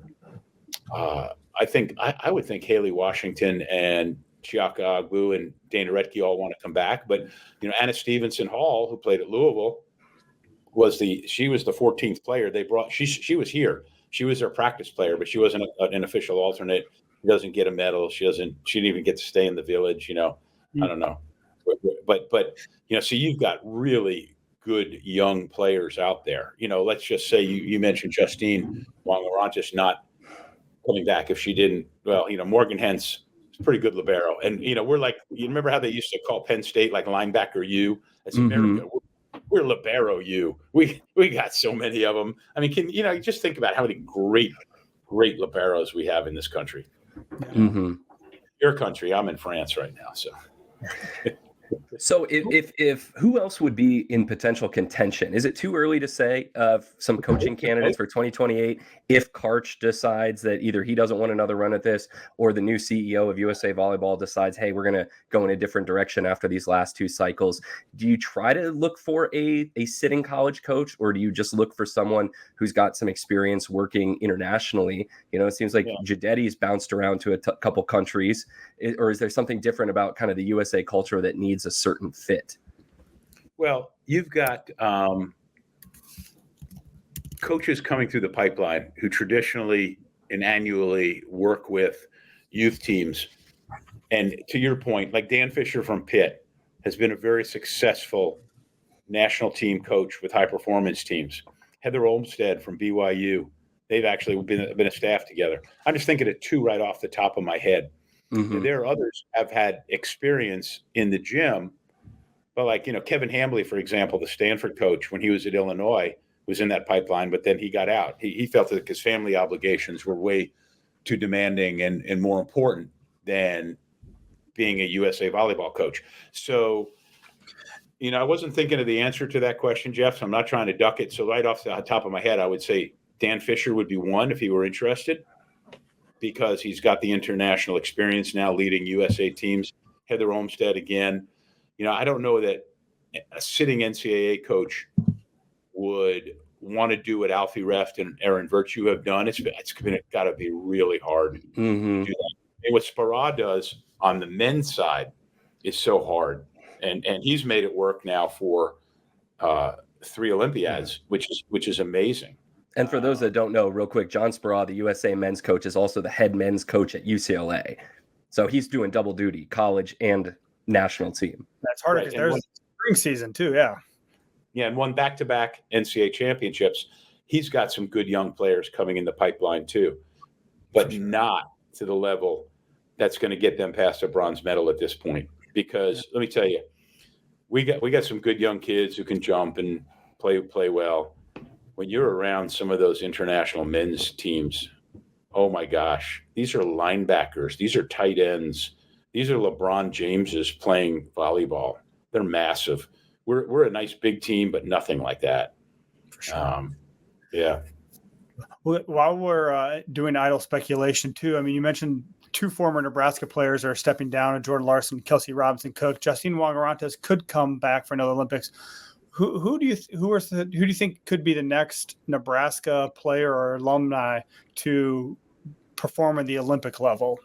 would think Haley Washington and Chiaka Agbu and Dana Retke all want to come back. But, Anna Stevenson Hall, who played at Louisville, she was the 14th player they brought. She was here. She was their practice player, but she wasn't an official alternate. She doesn't get a medal. She didn't even get to stay in the village. I don't know. But so you've got really good young players out there. Let's just say you mentioned Justine Wong-Orantes not coming back. If she didn't, Morgan Hens is a pretty good libero. And, we're like, you remember how they used to call Penn State like linebacker U? That's America. We're libero U. We got so many of them. I mean, just think about how many great liberos we have in this country. Your country. I'm in France right now, so. So if who else would be in potential contention? Is it too early to say of some coaching candidates for 2028 if Karch decides that either he doesn't want another run at this or the new CEO of USA Volleyball decides, hey, we're going to go in a different direction after these last 2 cycles? Do you try to look for a sitting college coach, or do you just look for someone who's got some experience working internationally? It seems like Jadetti's bounced around to a couple countries. Or is there something different about kind of the USA culture that needs a certain fit? Well, you've got coaches coming through the pipeline who traditionally and annually work with youth teams. And to your point, like Dan Fisher from Pitt has been a very successful national team coach with high performance teams. Heather Olmstead from BYU, they've actually been a staff together. I'm just thinking of 2 right off the top of my head. There are others who have had experience in the gym, but like, Kevin Hambley, for example, the Stanford coach, when he was at Illinois, was in that pipeline, but then he got out. He felt that his family obligations were way too demanding and more important than being a USA volleyball coach. So, I wasn't thinking of the answer to that question, Jeff, so I'm not trying to duck it. So right off the top of my head, I would say Dan Fisher would be one if he were interested, because he's got the international experience now leading USA teams. Heather Olmstead again. I don't know that a sitting NCAA coach would want to do what Alfie Reft and Aaron Virtue have done. It's got to be really hard to do that. And what Sparrow does on the men's side is so hard. And he's made it work now for 3 Olympiads, which is amazing. And for those that don't know, real quick, John Sparrow, the USA men's coach, is also the head men's coach at UCLA. So he's doing double duty, college and national team. That's harder because there's spring season too, yeah. Yeah, and won back-to-back NCAA championships. He's got some good young players coming in the pipeline too, but not to the level that's going to get them past a bronze medal at this point. Because let me tell you, we got some good young kids who can jump and play well. When you're around some of those international men's teams, oh my gosh, these are linebackers, these are tight ends, these are LeBron Jameses playing volleyball. They're massive. We're a nice big team, but nothing like that. For sure. Yeah. Well, while we're doing idle speculation too, I mean, you mentioned 2 former Nebraska players are stepping down: Jordan Larson, Kelsey Robinson Cook. Justine Wong-Orantes could come back for another Olympics. Who do you think could be the next Nebraska player or alumni to perform at the Olympic level?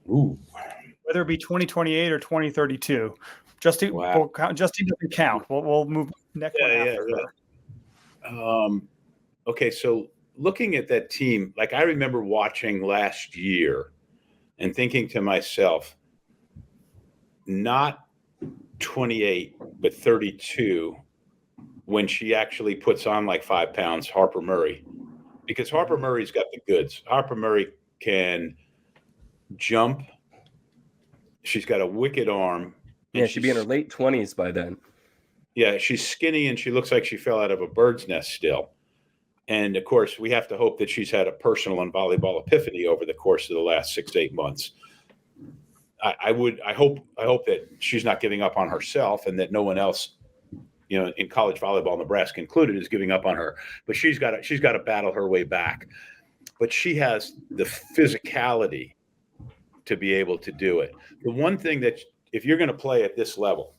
Ooh. Whether it be 2028 or 2032. Justine doesn't count. We'll move next one after. Yeah. Okay, so looking at that team, like I remember watching last year and thinking to myself, not 28, but 32, when she actually puts on like 5 pounds, Harper Murray, because Harper Murray's got the goods. Harper Murray can jump. She's got a wicked arm. Yeah, she'd be in her late 20s by then. Yeah, she's skinny and she looks like she fell out of a bird's nest still. And of course, we have to hope that she's had a personal and volleyball epiphany over the course of the last 6 to 8 months. I hope that she's not giving up on herself, and that no one else, in college volleyball, Nebraska included, is giving up on her. But she's got to battle her way back. But she has the physicality to be able to do it. The one thing that, if you're going to play at this level,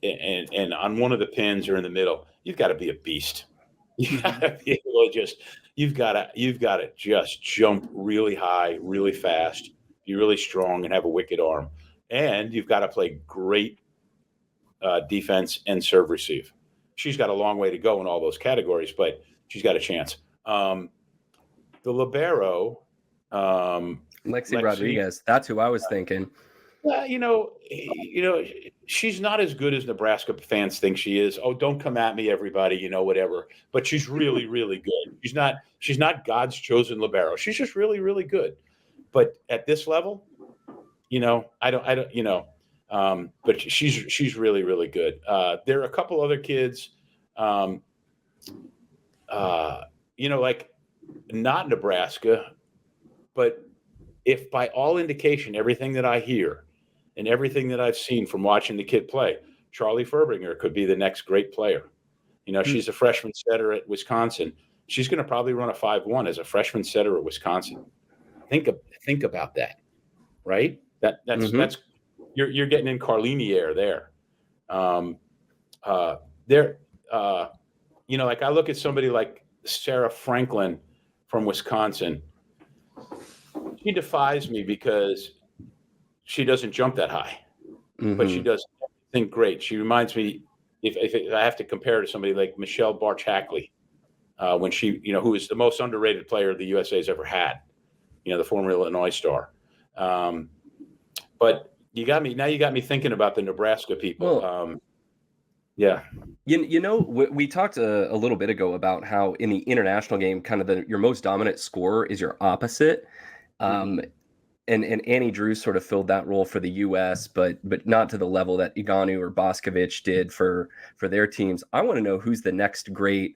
and on one of the pins or in the middle, you've got to be a beast. You got to be able to you've got to just jump really high, really fast, be really strong, and have a wicked arm. And you've got to play great defense and serve receive. She's got a long way to go in all those categories, but she's got a chance. The libero, Lexi Rodriguez, that's who I was thinking. She's not as good as Nebraska fans think she is. Oh, don't come at me, everybody, whatever. But she's really, really good. She's not God's chosen libero. She's just really, really good. But at this level, but she's really, really good. There are a couple other kids, like not Nebraska, but if by all indication, everything that I hear and everything that I've seen from watching the kid play, Charlie Furbinger could be the next great player. She's a freshman setter at Wisconsin. She's going to probably run a 5.1 as a freshman setter at Wisconsin. Think about that, right? That's you're getting in Carlini air there. Like I look at somebody like Sarah Franklin from Wisconsin. She defies me because she doesn't jump that high, but she does everything great. She reminds me, if I have to compare to somebody like Michelle Barch-Hackley, when she, who is the most underrated player the USA's ever had, the former Illinois star. But you got me thinking about the Nebraska people. Well, yeah. We talked a little bit ago about how in the international game, kind of your most dominant scorer is your opposite. And Annie Drew sort of filled that role for the U.S., but not to the level that Iganu or Boscovich did for their teams. I want to know who's the next great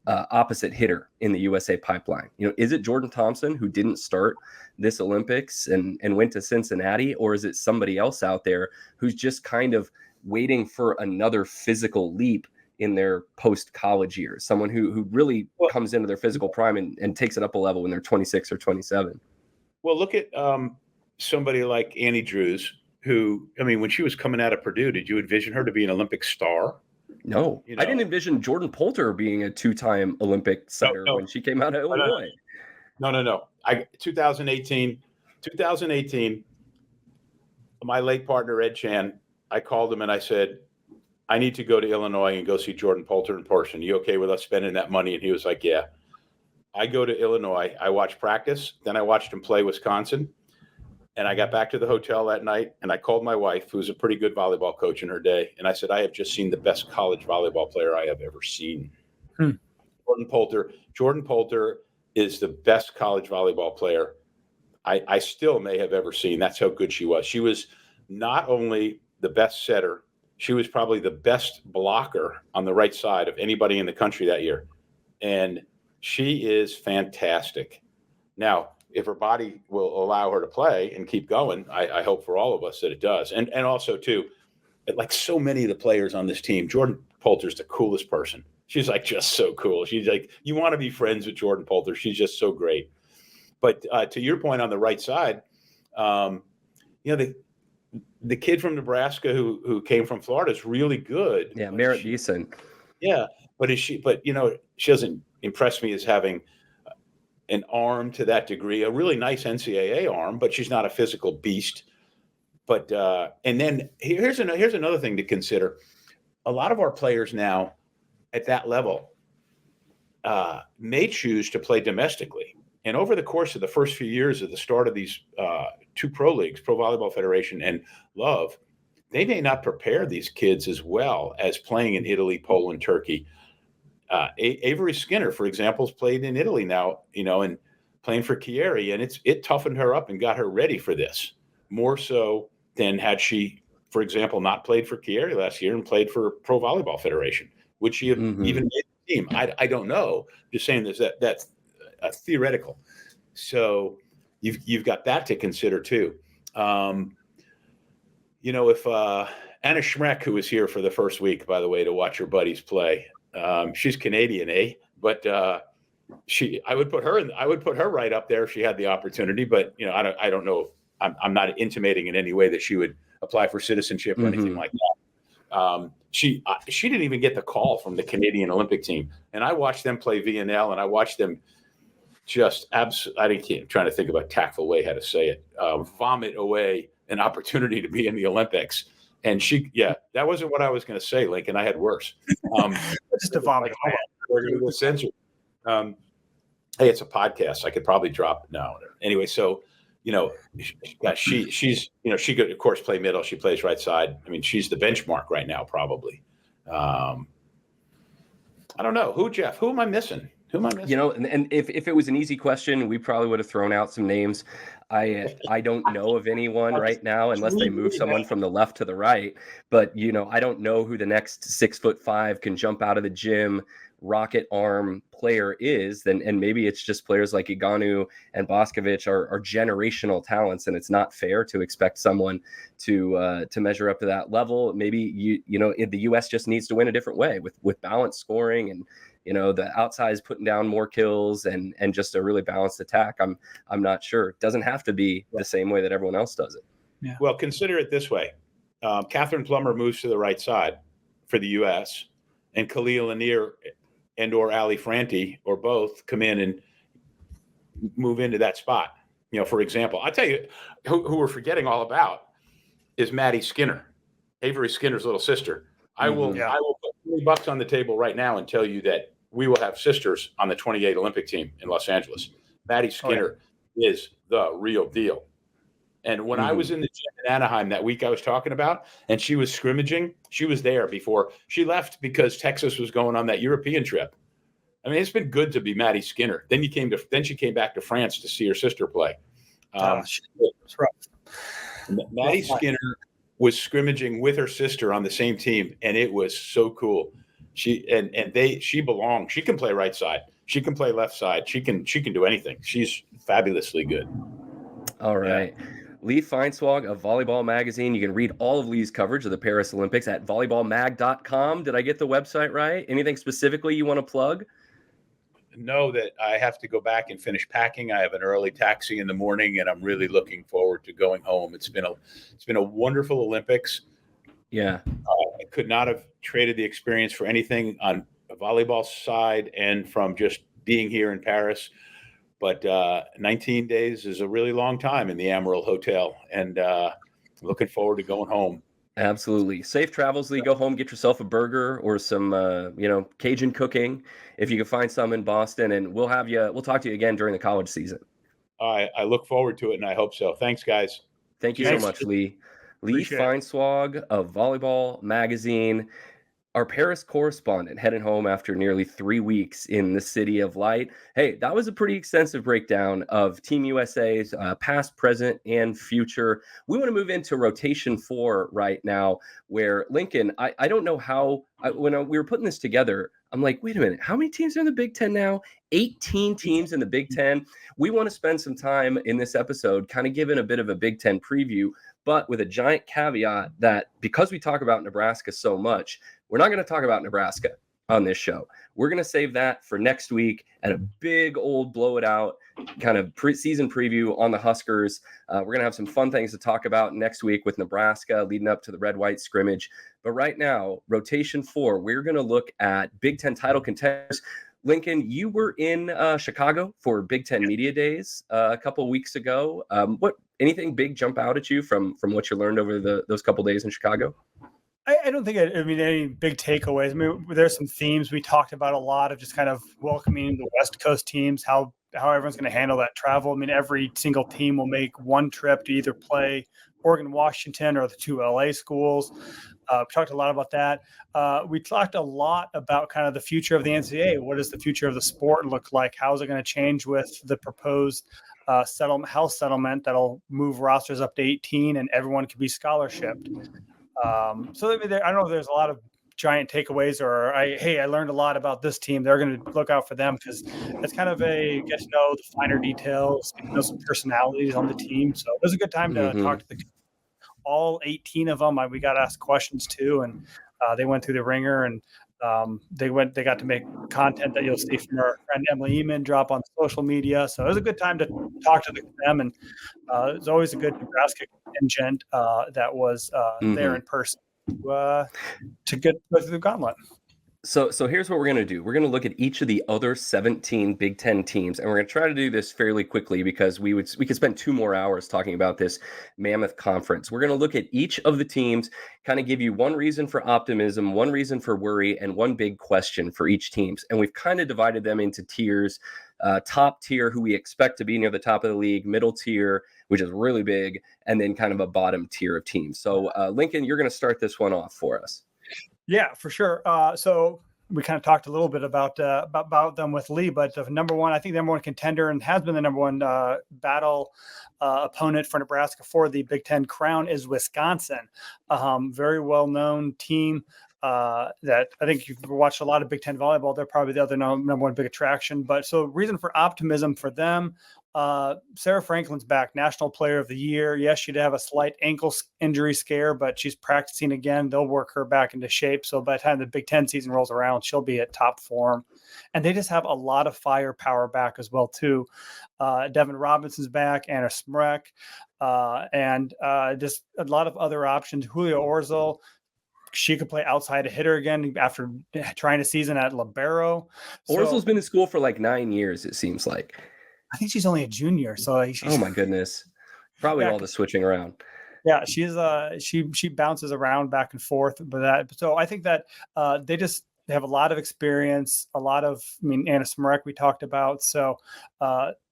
opposite hitter in the USA pipeline? Is it Jordan Thompson, who didn't start this Olympics and went to Cincinnati, or is it somebody else out there who's just kind of waiting for another physical leap in their post-college years? Someone who really comes into their physical prime and takes it up a level when they're 26 or 27. Well, look at somebody like Annie Drews, who, when she was coming out of Purdue, did you envision her to be an Olympic star? No, I didn't envision Jordan Polter being a 2-time Olympic setter when she came out of Illinois. No. 2018, my late partner, Ed Chan, I called him and I said, I need to go to Illinois and go see Jordan Polter in person. You okay with us spending that money? And he was like, yeah. I go to Illinois. I watched practice. Then I watched him play Wisconsin. And I got back to the hotel that night, and I called my wife, who's a pretty good volleyball coach in her day, and I said, I have just seen the best college volleyball player I have ever seen. Jordan Polter is the best college volleyball player I still may have ever seen. That's how good she was. She was not only the best setter, she was probably the best blocker on the right side of anybody in the country that year. And she is fantastic. Now, if her body will allow her to play and keep going, I hope for all of us that it does. And also, too, like so many of the players on this team, Jordan Polter's the coolest person. She's like just so cool. She's like, you want to be friends with Jordan Polter. She's just so great. But to your point on the right side, the kid from Nebraska who came from Florida is really good. Yeah, Merritt Beeson. Yeah, but she doesn't impress me as having an arm to that degree, a really nice NCAA arm, but she's not a physical beast. But and then here's another thing to consider. A lot of our players now at that level may choose to play domestically. And over the course of the first few years of the start of these two pro leagues, Pro Volleyball Federation and Love, they may not prepare these kids as well as playing in Italy, Poland, Turkey. Avery Skinner, for example, has played in Italy now, and playing for Chieri, and it toughened her up and got her ready for this more so than had she, for example, not played for Chieri last year and played for Pro Volleyball Federation. Would she have even made the team? I don't know. Just saying that's theoretical. So you've got that to consider too. If Anna Schreck, who was here for the first week, by the way, to watch her buddies play. She's Canadian, but I would put her right up there if she had the opportunity. But I don't know. I'm not intimating in any way that she would apply for citizenship or anything like that. She didn't even get the call from the Canadian Olympic team, and I watched them play VNL, and I watched them just I'm trying to think of a tactful way how to say it. Vomit away an opportunity to be in the Olympics. And that wasn't what I was going to say, Lincoln. I had worse. Just a vomit. We're going to get censored. Hey, it's a podcast. I could probably drop it now. Anyway, so she's she could of course play middle. She plays right side. She's the benchmark right now, probably. I don't know Jeff. Who am I missing? And if it was an easy question, we probably would have thrown out some names. I don't know of anyone right now unless they move someone from the left to the right. But, I don't know who the next 6'5" can jump out of the gym, rocket arm player is. And maybe it's just players like Iganu and Boscovich are generational talents. And it's not fair to expect someone to measure up to that level. Maybe, the U.S. just needs to win a different way with balanced scoring and, the outside's putting down more kills and just a really balanced attack. I'm not sure. It doesn't have to be the same way that everyone else does it. Yeah. Well, consider it this way. Katherine Plumber moves to the right side for the U.S. and Khalil Lanier and or Ali Franti or both come in and move into that spot. For example, I'll tell you who we're forgetting all about is Maddie Skinner, Avery Skinner's little sister. I will put $20 on the table right now and tell you that we will have sisters on the 28 Olympic team in Los Angeles. Maddie Skinner is the real deal. And when I was in the gym in Anaheim that week I was talking about, and she was scrimmaging, she was there before she left because Texas was going on that European trip. It's been good to be Maddie Skinner. Then she came back to France to see her sister play. Maddie Skinner was scrimmaging with her sister on the same team, and it was so cool. She belongs. She can play right side. She can play left side. She can do anything. She's fabulously good. All right. Yeah. Lee Feinswog of Volleyball Magazine. You can read all of Lee's coverage of the Paris Olympics at volleyballmag.com. Did I get the website right? Anything specifically you want to plug? Know that I have to go back and finish packing. I have an early taxi in the morning, and I'm really looking forward to going home. It's been a wonderful Olympics. Yeah. I could not have traded the experience for anything on the volleyball side and from just being here in Paris. But 19 days is a really long time in the Amaral Hotel, and looking forward to going home. Absolutely. Safe travels, Lee. Go home, get yourself a burger or some, Cajun cooking if you can find some in Boston, and we'll talk to you again during the college season. I look forward to it, and I hope so. Thanks, guys. Thank you so much, Lee. Lee Feinswog of Volleyball Magazine, our Paris correspondent, heading home after nearly 3 weeks in the City of Light. Hey, that was a pretty extensive breakdown of Team USA's past, present, and future. We want to move into rotation 4 right now, where Lincoln, I don't know how, when we were putting this together, I'm like, wait a minute, how many teams are in the Big Ten now? 18 teams in the Big Ten. We want to spend some time in this episode kind of giving a bit of a Big Ten preview, but with a giant caveat that because we talk about Nebraska so much, we're not going to talk about Nebraska on this show. We're going to save that for next week and a big old blow it out kind of season preview on the Huskers. We're going to have some fun things to talk about next week with Nebraska leading up to the red-white scrimmage. But right now, rotation 4, we're going to look at Big Ten title contenders. Lincoln, you were in Chicago for Big Ten Media Days a couple of weeks ago. Anything big jump out at you from what you learned over those couple of days in Chicago? I don't think any big takeaways. I mean, there's some themes we talked about a lot of just kind of welcoming the West Coast teams, how everyone's going to handle that travel. I mean, every single team will make one trip to either play Oregon, Washington, or the 2 LA schools. We talked a lot about that. We talked a lot about kind of the future of the NCAA. What does the future of the sport look like? How is it going to change with the proposed health settlement that'll move rosters up to 18 and everyone can be scholarshiped? So I don't know if there's a lot of giant takeaways or I learned a lot about this team. They're going to look out for them because it's kind of a get to know the finer details, get to know some personalities on the team. So it was a good time to talk to all 18 of them. We got asked questions too, and they went through the ringer, and they got to make content that you'll see from our friend Emily Eman drop on social media. So it was a good time to talk to them, and it was always a good Nebraska contingent that was there in person to go through the gauntlet. So here's what we're going to do. We're going to look at each of the other 17 Big Ten teams, and we're going to try to do this fairly quickly because we could spend 2 more hours talking about this mammoth conference. We're going to look at each of the teams, kind of give you one reason for optimism, one reason for worry, and one big question for each teams. And we've kind of divided them into tiers. Top tier, who we expect to be near the top of the league, middle tier, which is really big, and then kind of a bottom tier of teams. So Lincoln, you're going to start this one off for us. Yeah, for sure. So we kind of talked a little bit about them with Lee, but the number one contender and has been the number one battle opponent for Nebraska for the Big Ten crown is Wisconsin. Very well-known team that I think you've watched a lot of Big Ten volleyball. They're probably the other number one big attraction. But so reason for optimism for them, Sarah Franklin's back, National Player of the Year. Yes, she did have a slight ankle injury scare, but she's practicing again. They'll work her back into shape. So by the time the Big Ten season rolls around, she'll be at top form. And they just have a lot of firepower back as well, too. Devin Robinson's back, Anna Smrek, and just a lot of other options. Julio Orzel, she could play outside a hitter again after trying a season at libero. Orzel's been in school for like 9 years, it seems like. I think she's only a junior, so oh my goodness, probably all the switching around. Yeah, she's she bounces around back and forth, so I think that they have a lot of experience, Anna Smrek we talked about, so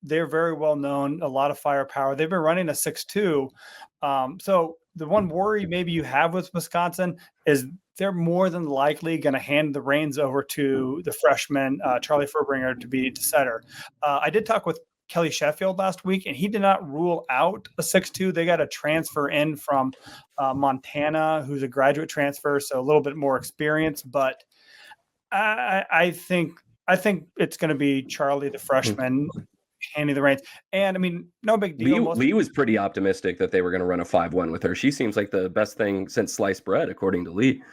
they're very well known, a lot of firepower. They've been running a 6-2, so the one worry maybe you have with Wisconsin is they're more than likely going to hand the reins over to the freshman, Charlie Furbringer, to be the setter. I did talk with Kelly Sheffield last week, and he did not rule out a 6-2. They got a transfer in from Montana, who's a graduate transfer, so a little bit more experience. But I think it's going to be Charlie, the freshman, handing the reins. And I mean, no big deal. Lee was pretty optimistic that they were going to run a 5-1 with her. She seems like the best thing since sliced bread, according to Lee.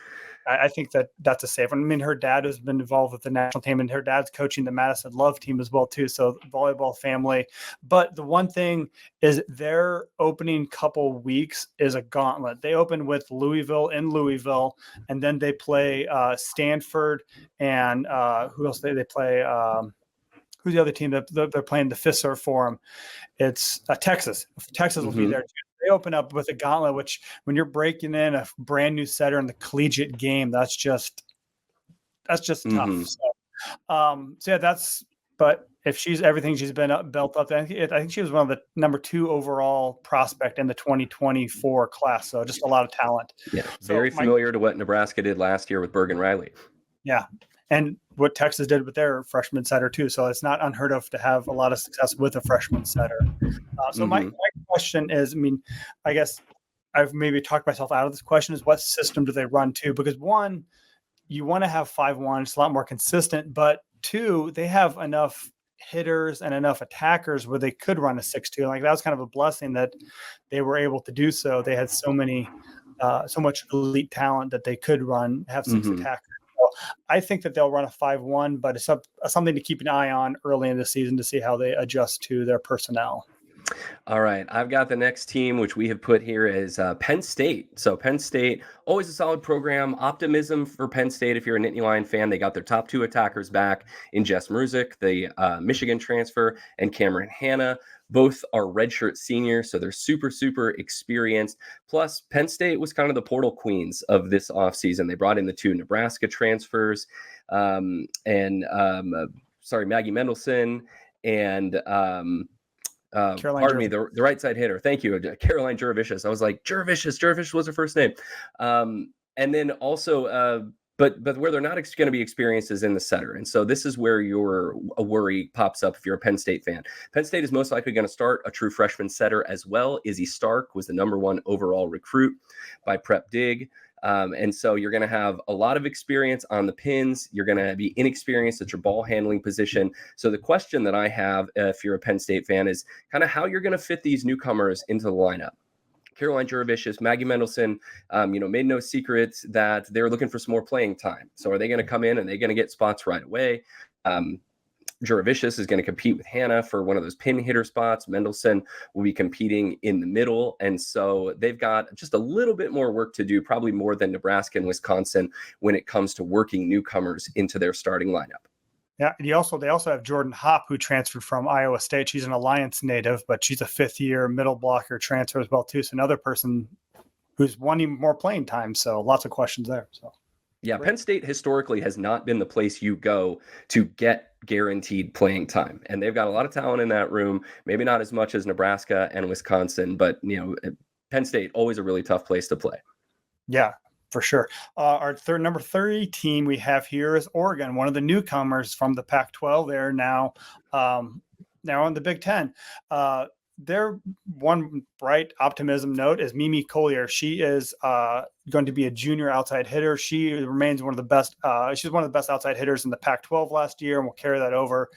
I think that's a safe one. I mean, her dad has been involved with the national team, and her dad's coaching the Madison Love team as well, too. So volleyball family. But the one thing is their opening couple weeks is a gauntlet. They open with Louisville in Louisville, and then they play Stanford and who else? They play who's the other team that they're playing the Fisher Forum? It's Texas. Texas will be there, too. They open up with a gauntlet, which when you're breaking in a brand new setter in the collegiate game, that's just tough. So yeah, but if she's everything she's been built up, I think she was one of the number 2 overall prospect in the 2024 class. So just a lot of talent. Yeah. Very familiar to what Nebraska did last year with Bergen Riley. Yeah. And what Texas did with their freshman setter too. So it's not unheard of to have a lot of success with a freshman setter. So my question is, I mean, I guess I've maybe talked myself out of this question, is what system do they run to? Because 1, you want to have 5-1, it's a lot more consistent, but 2, they have enough hitters and enough attackers where they could run a 6-2. Like that was kind of a blessing that they were able to do so. They had so much elite talent that they could have 6 attackers. I think that they'll run a 5-1, but it's something to keep an eye on early in the season to see how they adjust to their personnel. All right. I've got the next team, which we have put here is Penn State. So Penn State, always a solid program. Optimism for Penn State. If you're a Nittany Lion fan, they got their top 2 attackers back in Jess Mruzek, the Michigan transfer, and Cameron Hanna. Both are redshirt seniors, so they're super, super experienced. Plus, Penn State was kind of the portal queens of this offseason. They brought in the 2 Nebraska transfers, Maggie Mendelson and the right side hitter. Thank you, Caroline Jurevicius. I was like, Jurevicius was her first name. And then also, but where they're not going to be experienced is in the setter. And so this is where a worry pops up if you're a Penn State fan. Penn State is most likely going to start a true freshman setter as well. Izzy Stark was the number 1 overall recruit by Prep Dig. And so you're going to have a lot of experience on the pins. You're going to be inexperienced at your ball handling position. So the question that I have, if you're a Penn State fan, is kind of how you're going to fit these newcomers into the lineup. Caroline Jurevicius, Maggie Mendelson, made no secrets that they're looking for some more playing time. So are they going to come in and they're going to get spots right away? Jurevicius is going to compete with Hanna for one of those pin hitter spots. Mendelson will be competing in the middle. And so they've got just a little bit more work to do, probably more than Nebraska and Wisconsin when it comes to working newcomers into their starting lineup. Yeah, and they also have Jordan Hopp, who transferred from Iowa State. She's an Alliance native, but she's a 5th-year middle blocker transfer as well, too. So another person who's wanting more playing time. So lots of questions there. So yeah, Penn State historically has not been the place you go to get guaranteed playing time. And they've got a lot of talent in that room, maybe not as much as Nebraska and Wisconsin, but Penn State, always a really tough place to play. Yeah, for sure. Our number 30 team we have here is Oregon, one of the newcomers from the Pac-12. They're now on the Big Ten. Their one bright optimism note is Mimi Collier. She is going to be a junior outside hitter. She remains one of the best. She's one of the best outside hitters in the Pac-12 last year, and will carry that over,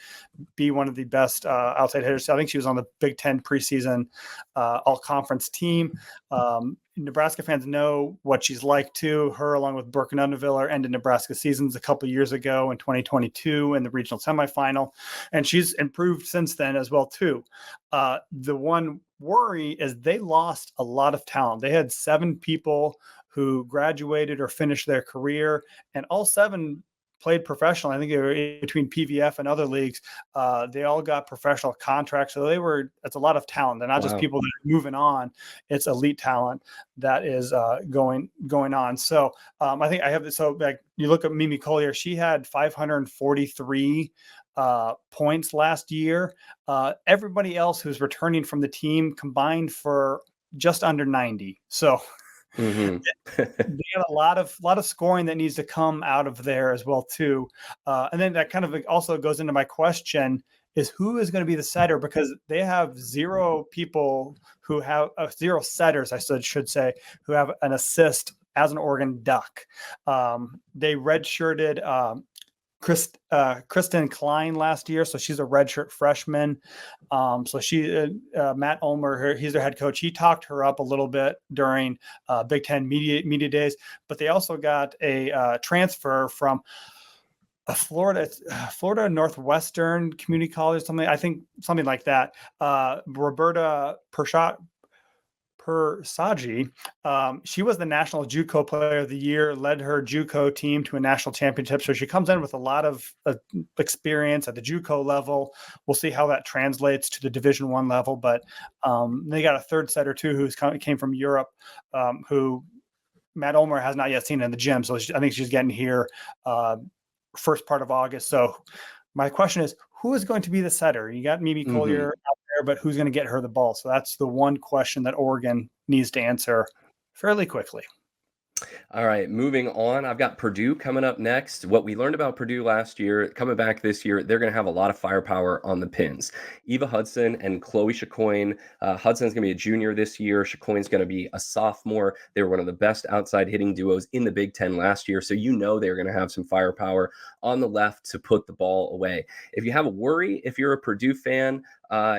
be one of the best outside hitters. I think she was on the Big Ten preseason all-conference team. Nebraska fans know what she's like too. Her, along with Brooke Nuneviller, ended Nebraska seasons a couple years ago in 2022 in the regional semifinal, and she's improved since then as well too. The one worry is they lost a lot of talent. They had 7 people who graduated or finished their career, and all 7 played professionally. I think they were in between PVF and other leagues. They all got professional contracts. So it's a lot of talent. They're not just people that are moving on. It's elite talent that is going on. So I think I have this. So like you look at Mimi Collier, she had 543 points last year. Everybody else who's returning from the team combined for just under 90. So they have a lot of scoring that needs to come out of there as well too. And then that kind of also goes into my question is who is going to be the setter, because they have 0 people who have 0 setters, I should say, who have an assist as an Oregon Duck. They redshirted Kristen Klein last year, so she's a redshirt freshman. So Matt Ulmer, he's their head coach. He talked her up a little bit during Big Ten media days, but they also got a transfer from Florida Northwestern Community College, something like that. Roberta Persagi. She was the National JUCO Player of the Year, led her JUCO team to a national championship. So she comes in with a lot of experience at the JUCO level. We'll see how that translates to the Division I level. But they got a third setter too, who came from Europe, who Matt Ulmer has not yet seen in the gym. So I think she's getting here first part of August. So my question is, who is going to be the setter? You got Mimi Collier out there, but who's going to get her the ball? So that's the one question that Oregon needs to answer fairly quickly. All right, moving on. I've got Purdue coming up next. What we learned about Purdue last year, coming back this year, they're going to have a lot of firepower on the pins. Eva Hudson and Chloe Chacoin. Hudson's going to be a junior this year. Chacoin's going to be a sophomore. They were one of the best outside hitting duos in the Big Ten last year, so you know they're going to have some firepower on the left to put the ball away. If you have a worry, if you're a Purdue fan,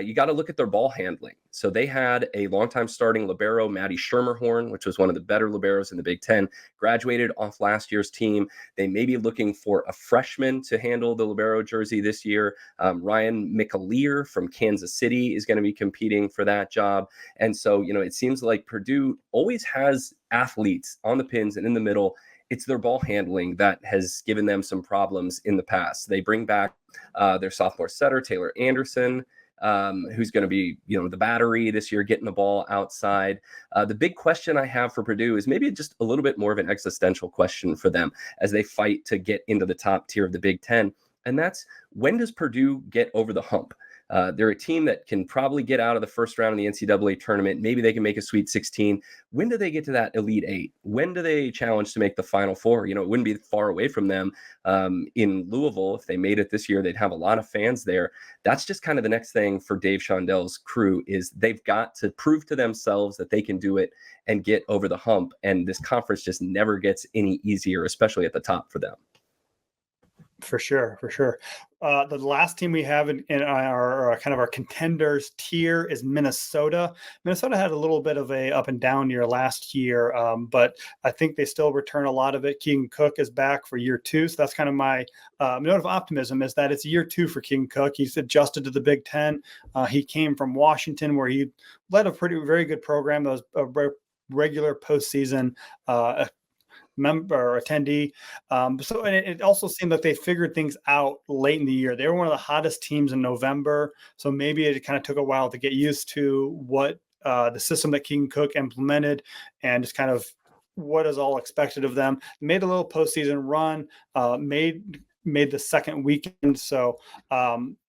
you got to look at their ball handling. So they had a longtime starting libero, Maddie Schermerhorn, which was one of the better liberos in the Big Ten, graduated off last year's team. They may be looking for a freshman to handle the libero jersey this year. Ryan McAleer from Kansas City is going to be competing for that job. And so, it seems like Purdue always has athletes on the pins and in the middle. It's their ball handling that has given them some problems in the past. They bring back their sophomore setter, Taylor Anderson, who's going to be, the battery this year, getting the ball outside. The big question I have for Purdue is maybe just a little bit more of an existential question for them as they fight to get into the top tier of the Big Ten. And that's, when does Purdue get over the hump? They're a team that can probably get out of the first round of the NCAA tournament. Maybe they can make a Sweet 16. When do they get to that Elite Eight? When do they challenge to make the Final Four? It wouldn't be far away from them in Louisville. If they made it this year, they'd have a lot of fans there. That's just kind of the next thing for Dave Shondel's crew, is they've got to prove to themselves that they can do it and get over the hump. And this conference just never gets any easier, especially at the top for them. For sure. The last team we have in our kind of our contenders tier is Minnesota. Minnesota had a little bit of a up and down year last year, but I think they still return a lot of it. Keegan Cook is back for year 2. So that's kind of my note of optimism, is that it's year 2 for Keegan Cook. He's adjusted to the Big Ten. He came from Washington, where he led a very good program that was a regular postseason member or attendee. So it also seemed like they figured things out late in the year. They were one of the hottest teams in November. So maybe it kind of took a while to get used to what the system that Keegan Cook implemented and just kind of what is all expected of them. Made a little postseason run, made the second weekend. So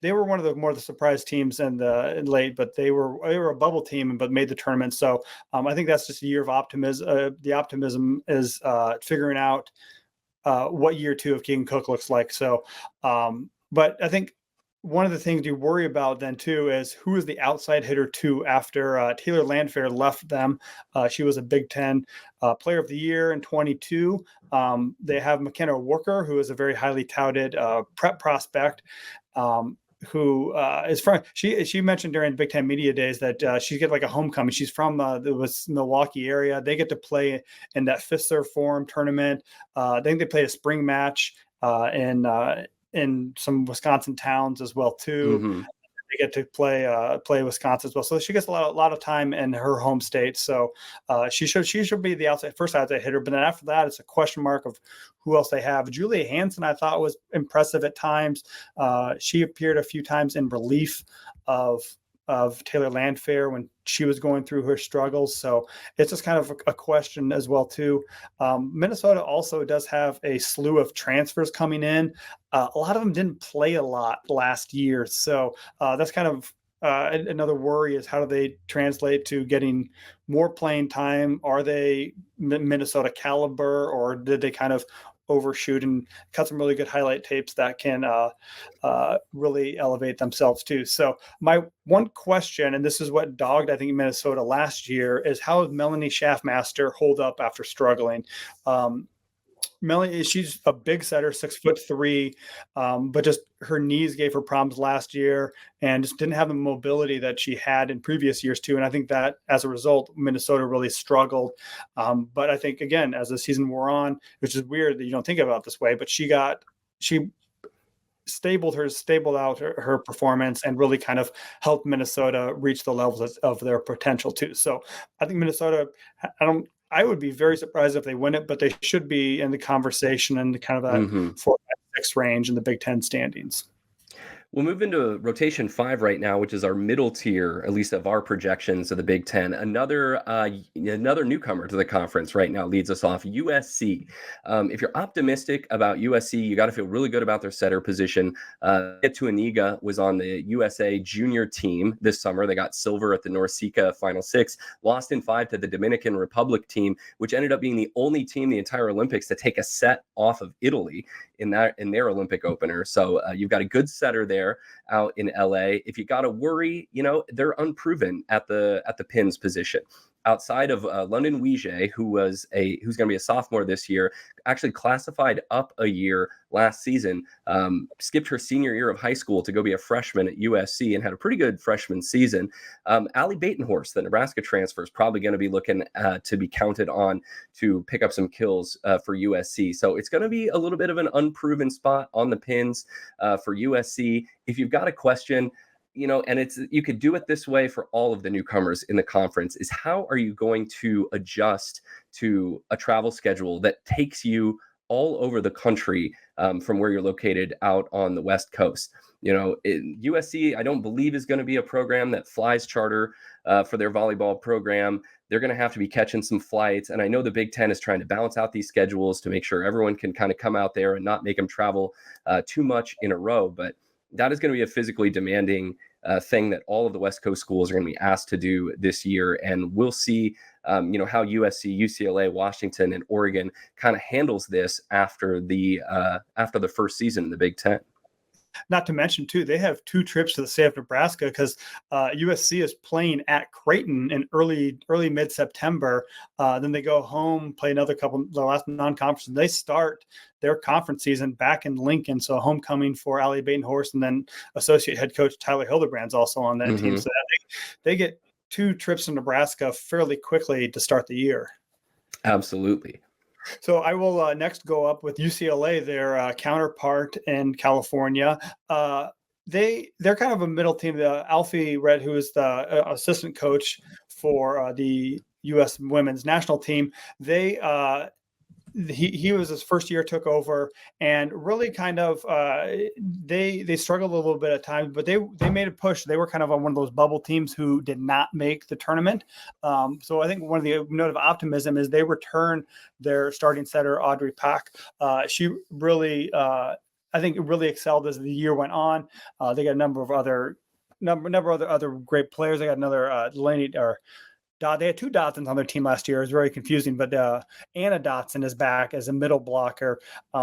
they were one of the more the surprise teams in late, but they were a bubble team, but made the tournament. So I think that's just a year of optimism. The optimism is figuring out what year 2 of Keegan Cook looks like. So, but I think one of the things you worry about then too is who is the outside hitter too after Taylor Landfair left them. She was a Big Ten Player of the Year in 22. They have McKenna Walker, who is a very highly touted prep prospect, who is from. She mentioned during the Big Ten media days that she get like a homecoming. She's from the Milwaukee area. They get to play in that Fifth Serve Forum tournament. I think they played a spring match in some Wisconsin towns as well too. Mm-hmm. They get to play Wisconsin as well. So she gets a lot of time in her home state. So she should be the first outside hitter. But then after that, it's a question mark of who else they have. Julia Hansen, I thought, was impressive at times. She appeared a few times in relief of Taylor Landfair when she was going through her struggles. So it's just kind of a question as well too. Minnesota also does have a slew of transfers coming in. A lot of them didn't play a lot last year. So that's kind of another worry, is how do they translate to getting more playing time? Are they Minnesota caliber, or did they kind of overshoot and cut some really good highlight tapes that can really elevate themselves too? So my one question, and this is what dogged, I think, Minnesota last year, is how does Melanie Schaffmaster hold up after struggling? Melanie, she's a big setter, 6'3", but just her knees gave her problems last year and just didn't have the mobility that she had in previous years too. And I think that as a result, Minnesota really struggled. But I think, again, as the season wore on, which is weird that you don't think about it this way, but she stabled out her performance and really kind of helped Minnesota reach the levels of their potential too. So I think Minnesota, I would be very surprised if they win it, but they should be in the conversation and kind of that 4-6 range in the Big Ten standings. We'll move into rotation 5 right now, which is our middle tier, at least of our projections of the Big Ten. Another newcomer to the conference right now leads us off, USC. If you're optimistic about USC, you got to feel really good about their setter position. Tuaniga was on the USA junior team this summer. They got silver at the Norseca Final Six, lost in 5 to the Dominican Republic team, which ended up being the only team the entire Olympics to take a set off of Italy in their Olympic opener. So you've got a good setter there out in LA. If you got to worry, they're unproven at the pins position. Outside of London Weege, who's going to be a sophomore this year, actually classified up a year last season, skipped her senior year of high school to go be a freshman at USC and had a pretty good freshman season. Allie Batenhorst, the Nebraska transfer, is probably going to be looking to be counted on to pick up some kills for USC. So it's going to be a little bit of an unproven spot on the pins for USC. If you've got a question, and you could do it this way for all of the newcomers in the conference, is how are you going to adjust to a travel schedule that takes you all over the country from where you're located out on the West Coast? USC, I don't believe, is going to be a program that flies charter for their volleyball program. They're going to have to be catching some flights. And I know the Big Ten is trying to balance out these schedules to make sure everyone can kind of come out there and not make them travel too much in a row. But that is going to be a physically demanding thing that all of the West Coast schools are going to be asked to do this year. And we'll see, how USC, UCLA, Washington, and Oregon kind of handles this after the first season in the Big Ten. Not to mention, too, they have 2 trips to the state of Nebraska because USC is playing at Creighton in early mid-September. Then they go home, play the last non-conference, and they start their conference season back in Lincoln. So homecoming for Allie Batenhorst, and then associate head coach Tyler Hildebrand's also on that team. So they get 2 trips to Nebraska fairly quickly to start the year. Absolutely. So I will next go up with UCLA, their counterpart in California. They're kind of a middle team. Alfie Red, who is the assistant coach for the U.S. women's national team, he was his first year, took over, and really kind of they struggled a little bit at times, but they made a push. They were kind of on one of those bubble teams who did not make the tournament. So I think one of the note of optimism is they return their starting setter Audrey Pack. She really I think really excelled as the year went on. They got a number of other great players. They got another they had 2 Dotsons on their team last year. It was very confusing, but Anna Dotson is back as a middle blocker. They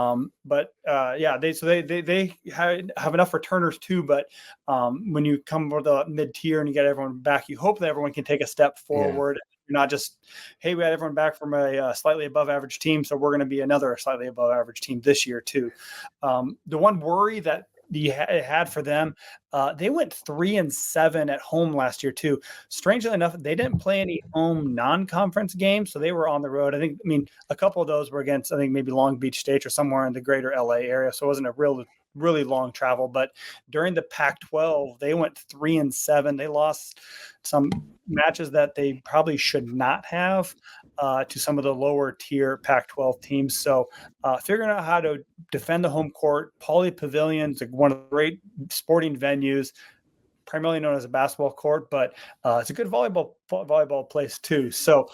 have enough returners too. But when you come with the mid-tier and you get everyone back, you hope that everyone can take a step forward. Yeah. You're not just, hey, we had everyone back from a slightly above average team, so we're going to be another slightly above average team this year too. The one worry that it had for them, they went 3-7 at home last year too. Strangely enough, they didn't play any home non-conference games, so they were on the road. I mean, a couple of those were against, I think, maybe Long Beach State or somewhere in the greater LA area, so it wasn't a really long travel. But during the Pac-12, they went 3-7. They lost some matches that they probably should not have to some of the lower tier Pac-12 teams. So figuring out how to defend the home court. Pauley Pavilion's one of the great sporting venues, primarily known as a basketball court, but it's a good volleyball place too. So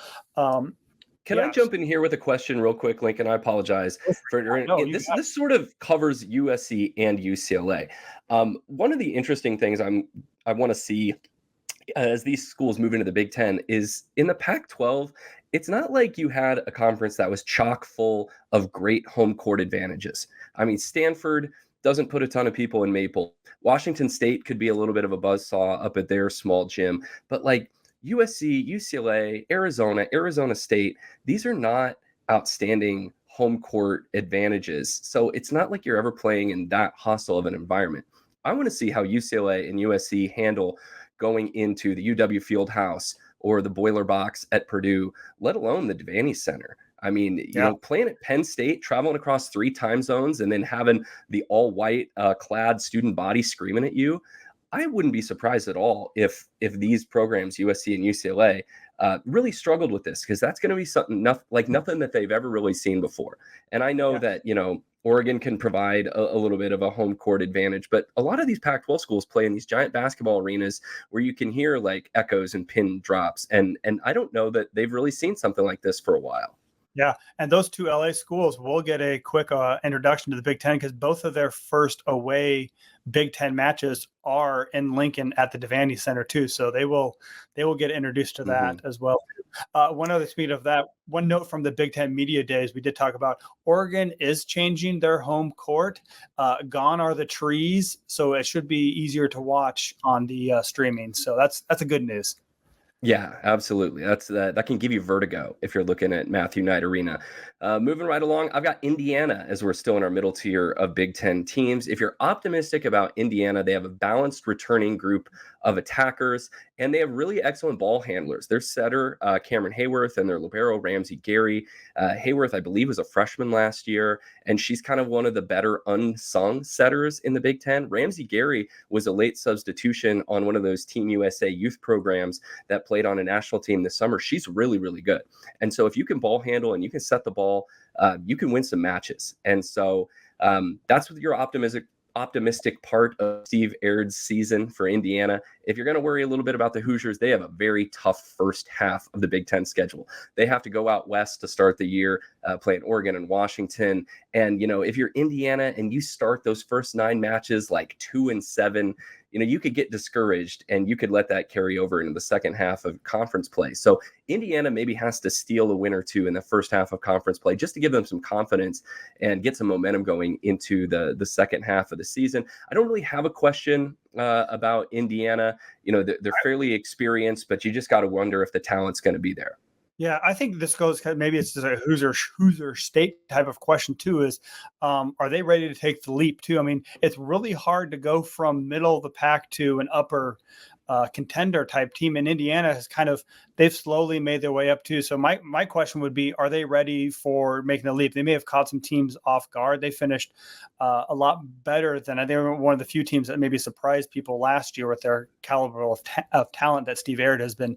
Can I jump in here with a question real quick, Lincoln? I apologize. This sort of covers USC and UCLA. One of the interesting things I want to see as these schools move into the Big Ten is in the Pac-12, it's not like you had a conference that was chock full of great home court advantages. I mean, Stanford doesn't put a ton of people in Maple. Washington State could be a little bit of a buzzsaw up at their small gym, but like USC, UCLA, Arizona State, these are not outstanding home court advantages. So it's not like you're ever playing in that hostile of an environment. I want to see how UCLA and USC handle going into the UW Fieldhouse or the Boiler Box at Purdue, let alone the Devaney Center. I mean, you know, playing at Penn State, traveling across 3 time zones, and then having the all white clad student body screaming at you. I wouldn't be surprised at all if these programs, USC and UCLA, really struggled with this, because that's going to be something nothing that they've ever really seen before. And I know that, you know, Oregon can provide a little bit of a home court advantage, but a lot of these Pac-12 schools play in these giant basketball arenas where you can hear like echoes and pin drops. And I don't know that they've really seen something like this for a while. Yeah, and those 2 LA schools will get a quick introduction to the Big Ten, because both of their first away Big Ten matches are in Lincoln at the Devaney Center too. So they will get introduced to that as well. One other speed of that, one note from the Big Ten media days, we did talk about Oregon is changing their home court. Gone are the trees, so it should be easier to watch on the streaming. So that's a good news. Yeah, absolutely. That can give you vertigo if you're looking at Matthew Knight Arena. Moving right along, I've got Indiana, as we're still in our middle tier of Big Ten teams. If you're optimistic about Indiana, they have a balanced returning group of attackers, and they have really excellent ball handlers. Their setter, Cameron Hayworth, and their libero, Ramsey Gary. Hayworth, I believe, was a freshman last year, and she's kind of one of the better unsung setters in the Big Ten. Ramsey Gary was a late substitution on one of those Team USA youth programs that played on a national team this summer. She's really, really good. And so if you can ball handle and you can set the ball, you can win some matches. And so that's what your optimistic part of Steve Aird's season for Indiana. If you're going to worry a little bit about the Hoosiers, they have a very tough first half of the Big Ten schedule. They have to go out west to start the year, playing Oregon and Washington. And, you know, if you're Indiana and you start those first 9 matches like 2-7, you know, you could get discouraged and you could let that carry over into the second half of conference play. So Indiana maybe has to steal a win or 2 in the first half of conference play just to give them some confidence and get some momentum going into the second half of the season. I don't really have a question about Indiana. You know, they're fairly experienced, but you just got to wonder if the talent's going to be there. Yeah, I think this goes, maybe it's just a Hoosier State type of question too, is are they ready to take the leap too? I mean, it's really hard to go from middle of the pack to an upper contender type team. And Indiana has they've slowly made their way up too. So my question would be, are they ready for making the leap? They may have caught some teams off guard. They finished a lot better than, they were one of the few teams that maybe surprised people last year with their caliber of talent that Steve Aird has been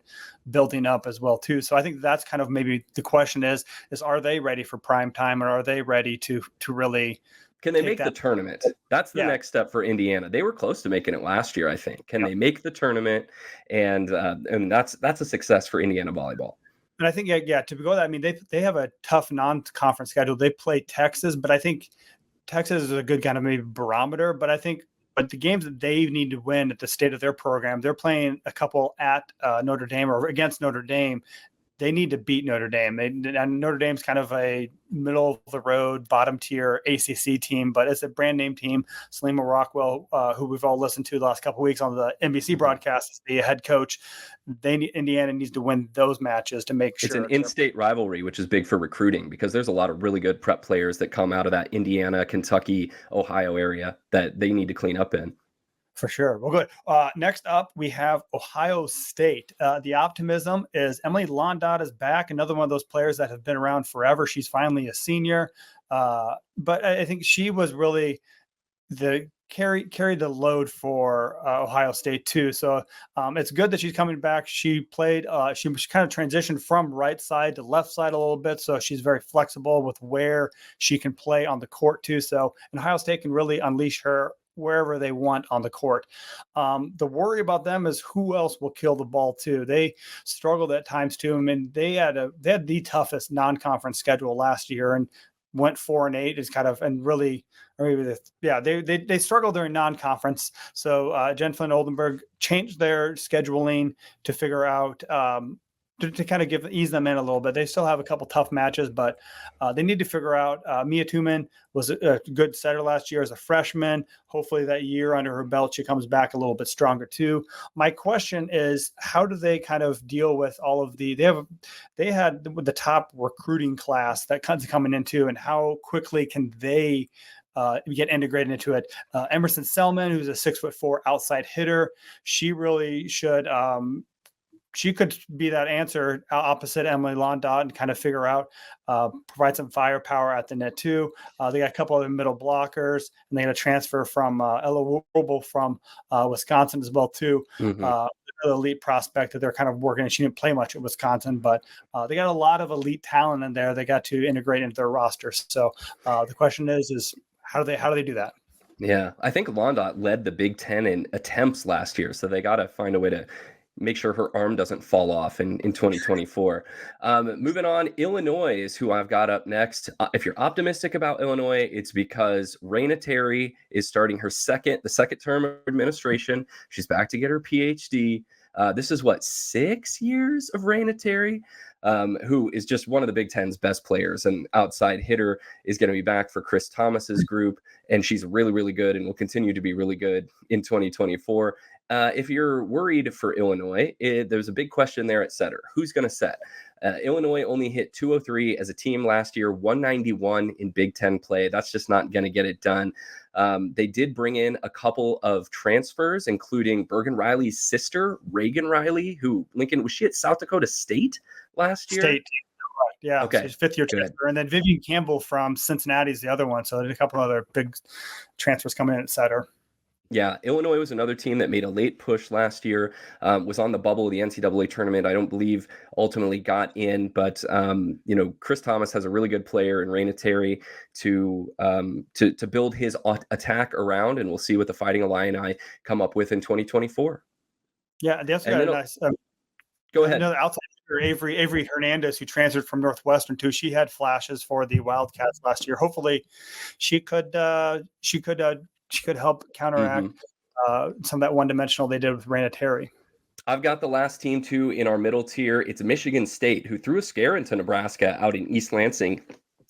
building up as well too. So I think that's kind of maybe the question is are they ready for prime time, or are they ready to really Can they make the tournament? That's the next step for Indiana. They were close to making it last year, I think. Can they make the tournament? And that's a success for Indiana volleyball. And I think, to go that, I mean, they have a tough non-conference schedule. They play Texas, but I think Texas is a good kind of maybe barometer. But the games that they need to win at the state of their program, they're playing a couple at Notre Dame or against Notre Dame. They need to beat Notre Dame. And Notre Dame's kind of a middle of the road, bottom tier ACC team, but it's a brand name team. Salima Rockwell, who we've all listened to the last couple of weeks on the NBC broadcast, is the head coach. Indiana needs to win those matches to make sure. It's an in-state rivalry, which is big for recruiting, because there's a lot of really good prep players that come out of that Indiana, Kentucky, Ohio area that they need to clean up in. For sure. Well, good. Next up, we have Ohio State. The optimism is Emily Londot is back. Another one of those players that have been around forever. She's finally a senior. But I think she was really carried the load for Ohio State too. So it's good that she's coming back. She played, she kind of transitioned from right side to left side a little bit. So she's very flexible with where she can play on the court too. So Ohio State can really unleash her wherever they want on the court. The worry about them is who else will kill the ball too. They struggled at times too. I mean, they had the toughest non-conference schedule last year and went 4-8 is kind of, and really, they struggled during non-conference. So Jen Flynn Oldenburg changed their scheduling to figure out to kind of ease them in a little bit. They still have a couple tough matches, but they need to figure out. Mia Tumen was a good setter last year as a freshman. Hopefully that year under her belt, she comes back a little bit stronger too. My question is, how do they kind of deal with all of they had the top recruiting class that comes coming into, and how quickly can they get integrated into it? Emerson Selman, who's a 6'4" outside hitter, she really should. She could be that answer opposite Emily Londot and kind of figure out, provide some firepower at the net too. They got a couple of middle blockers, and they got a transfer from Ella Wobel from Wisconsin as well too. Mm-hmm. Elite prospect that they're kind of working, and she didn't play much at Wisconsin, but they got a lot of elite talent in there. They got to integrate into their roster. So the question is how do they do that? Yeah, I think Londot led the Big Ten in attempts last year, so they got to find a way to make sure her arm doesn't fall off in 2024. Moving on, Illinois is who I've got up next. If you're optimistic about Illinois, it's because Raina Terry is starting the second term of administration. She's back to get her PhD. This is 6 years of Raina Terry, who is just one of the Big Ten's best players, and outside hitter is going to be back for Chris Thomas's group. And she's really, really good and will continue to be really good in 2024. If you're worried for Illinois, there's a big question there at setter. Who's going to set? Illinois only hit 203 as a team last year, 191 in Big Ten play. That's just not going to get it done. They did bring in a couple of transfers, including Bergen Riley's sister, Reagan Riley, who, Lincoln, was she at South Dakota State last year? State. Yeah. Okay. So fifth-year transfer. And then Vivian Campbell from Cincinnati is the other one. So there's a couple other big transfers coming in at setter. Yeah, Illinois was another team that made a late push last year, was on the bubble of the NCAA tournament. I don't believe ultimately got in, but Chris Thomas has a really good player in Raina Terry to build his attack around, and we'll see what the Fighting Illini come up with in 2024. Yeah, they also got a nice. Go ahead. Another outside hitter, Avery Hernandez, who transferred from Northwestern too. She had flashes for the Wildcats last year. Hopefully, she could help counteract some of that one-dimensional they did with Raina Terry. I've got the last team, too, in our middle tier. It's Michigan State, who threw a scare into Nebraska out in East Lansing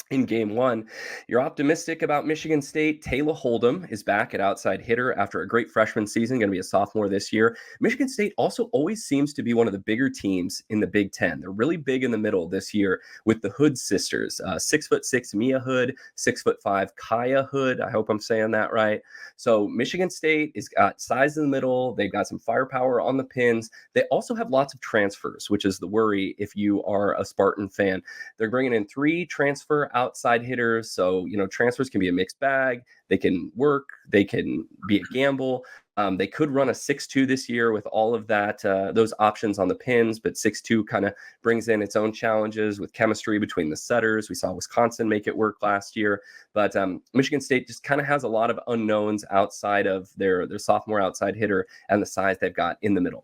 in game one. You're optimistic about Michigan State. Taylor Hold'em is back at outside hitter after a great freshman season, going to be a sophomore this year. Michigan State also always seems to be one of the bigger teams in the Big Ten. They're really big in the middle this year with the Hood sisters, 6'6" Mia Hood, 6'5" Kaya Hood. I hope I'm saying that right. So Michigan State has got size in the middle. They've got some firepower on the pins. They also have lots of transfers, which is the worry if you are a Spartan fan. They're bringing in 3 transfer outside hitters. So, transfers can be a mixed bag. They can work. They can be a gamble. They could run a 6-2 this year with all of that, those options on the pins, but 6-2 kind of brings in its own challenges with chemistry between the setters. We saw Wisconsin make it work last year, but Michigan State just kind of has a lot of unknowns outside of their sophomore outside hitter and the size they've got in the middle.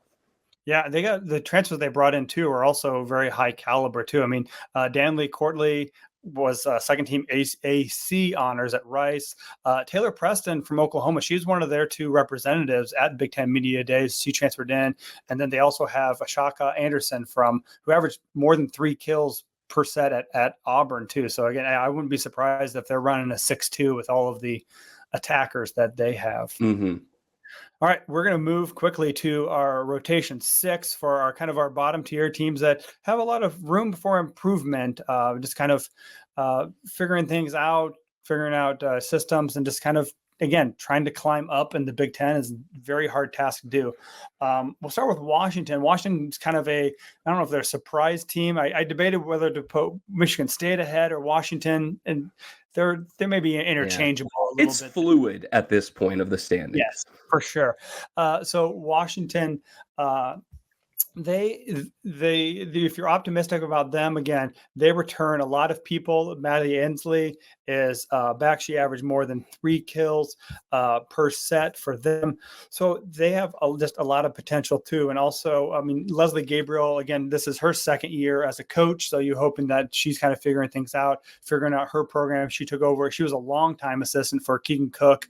Yeah, they got the transfers they brought in too are also very high caliber too. I mean, Danley Courtley was second team AC honors at Rice. Taylor Preston from Oklahoma, she's one of their 2 representatives at Big Ten Media Days. She transferred in. And then they also have Ashaka Anderson who averaged more than 3 kills per set at Auburn too. So again, I wouldn't be surprised if they're running a 6-2 with all of the attackers that they have. Mm-hmm. All right, we're going to move quickly to our rotation 6 for our bottom tier teams that have a lot of room for improvement. Just kind of figuring out systems, and just kind of, again, trying to climb up in the Big Ten is a very hard task to do. We'll start with Washington. Washington's kind of I don't know if they're a surprise team. I debated whether to put Michigan State ahead or Washington, and they may be interchangeable a little bit. It's fluid at this point of the standings. Yes, for sure. So Washington, if you're optimistic about them, again, they return a lot of people. Maddie Ensley is back. She averaged more than 3 kills per set for them. So they have just a lot of potential too. And also, I mean, Leslie Gabriel, again, this is her second year as a coach. So you're hoping that she's kind of figuring things out, figuring out her program. She took over. She was a longtime assistant for Keegan Cook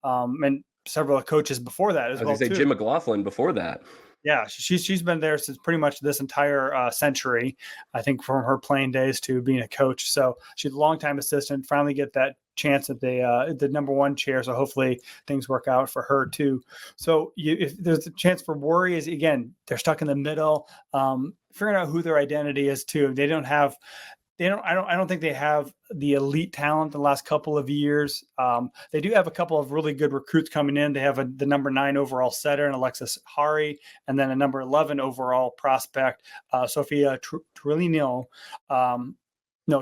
and several coaches before that as well. Jim McLaughlin before that. Yeah, she's been there since pretty much this entire century, I think, from her playing days to being a coach. So she's a longtime assistant. Finally get that chance at the number one chair. So hopefully things work out for her too. So if there's a chance for worry is, again, they're stuck in the middle, figuring out who their identity is too. I don't think they have the elite talent the last couple of years. They do have a couple of really good recruits coming in. They have the number 9 overall setter in Alexis Hari, and then a number 11 overall prospect, Sophia Trilino.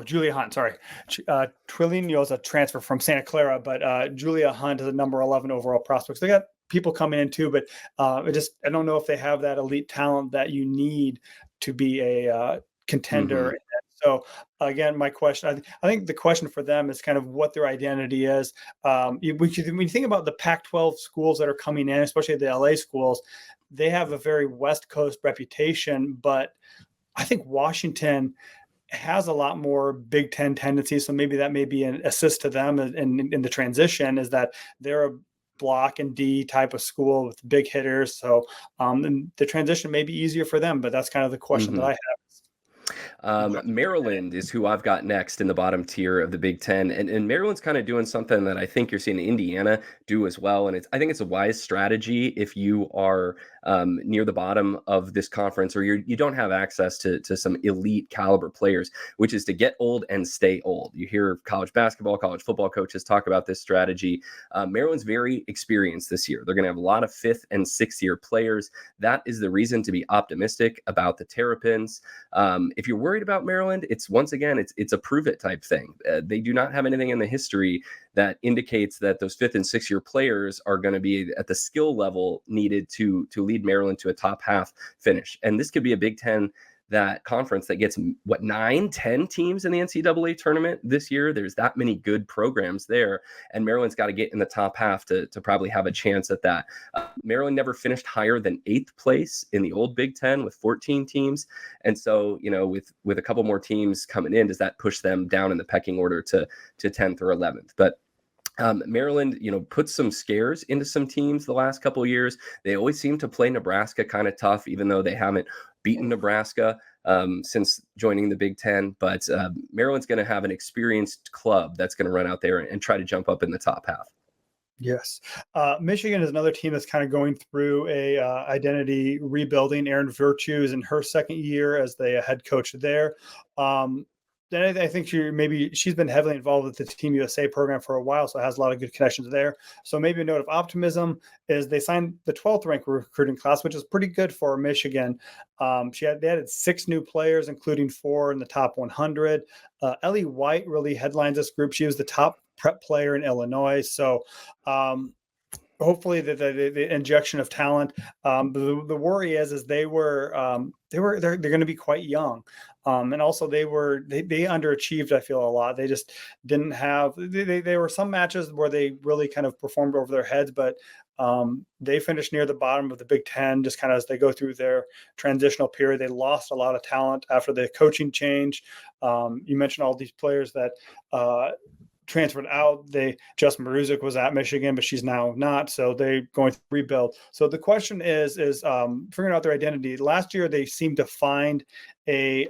Julia Hunt, sorry. Trilino is a transfer from Santa Clara, but Julia Hunt is a number 11 overall prospect. So they got people coming in too, but I don't know if they have that elite talent that you need to be a contender. Mm-hmm. So again, my question, I think the question for them is kind of what their identity is. When you think about the Pac-12 schools that are coming in, especially the LA schools, they have a very West Coast reputation, but I think Washington has a lot more Big Ten tendencies. So maybe that may be an assist to them in the transition, is that they're a block and D type of school with big hitters. So the transition may be easier for them, but that's kind of the question that I have. Maryland is who I've got next in the bottom tier of the Big Ten. And Maryland's kind of doing something that I think you're seeing Indiana do as well. And I think it's a wise strategy if you are near the bottom of this conference, or you don't have access to some elite caliber players, which is to get old and stay old. You hear college basketball, college football coaches talk about this strategy. Maryland's very experienced this year. They're going to have a lot of 5th and 6th year players. That is the reason to be optimistic about the Terrapins. If you're worried about Maryland, it's a prove it type thing. They do not have anything in the history that indicates that those 5th and 6th year players are going to be at the skill level needed to lead Maryland to a top half finish. And this could be a Big Ten conference that gets 9-10 teams in the NCAA tournament this year. There's that many good programs there, and Maryland's got to get in the top half to probably have a chance at that. Maryland never finished higher than 8th place in the old Big Ten with 14 teams. And so, with a couple more teams coming in, does that push them down in the pecking order to 10th or 11th? But Maryland, put some scares into some teams the last couple of years. They always seem to play Nebraska kind of tough, even though they haven't beaten Nebraska since joining the Big Ten. But Maryland's going to have an experienced club that's going to run out there and try to jump up in the top half. Yes. Michigan is another team that's kind of going through a identity rebuilding. Erin Virtue is in her second year as the head coach there. Then I think she's been heavily involved with the Team USA program for a while, so has a lot of good connections there. So maybe a note of optimism is they signed the 12th ranked recruiting class, which is pretty good for Michigan. They added 6 new players, including 4 in the top 100. Ellie White really headlines this group. She was the top prep player in Illinois. So hopefully the injection of talent. The worry is they're going to be quite young. And also they underachieved, I feel, a lot. They just didn't have, there were some matches where they really kind of performed over their heads, but they finished near the bottom of the Big Ten just kind of as they go through their transitional period. They lost a lot of talent after the coaching change. You mentioned all these players that transferred out. Justin Maruzic was at Michigan, but she's now not. So they're going to rebuild. So the question is figuring out their identity. Last year, they seemed to find a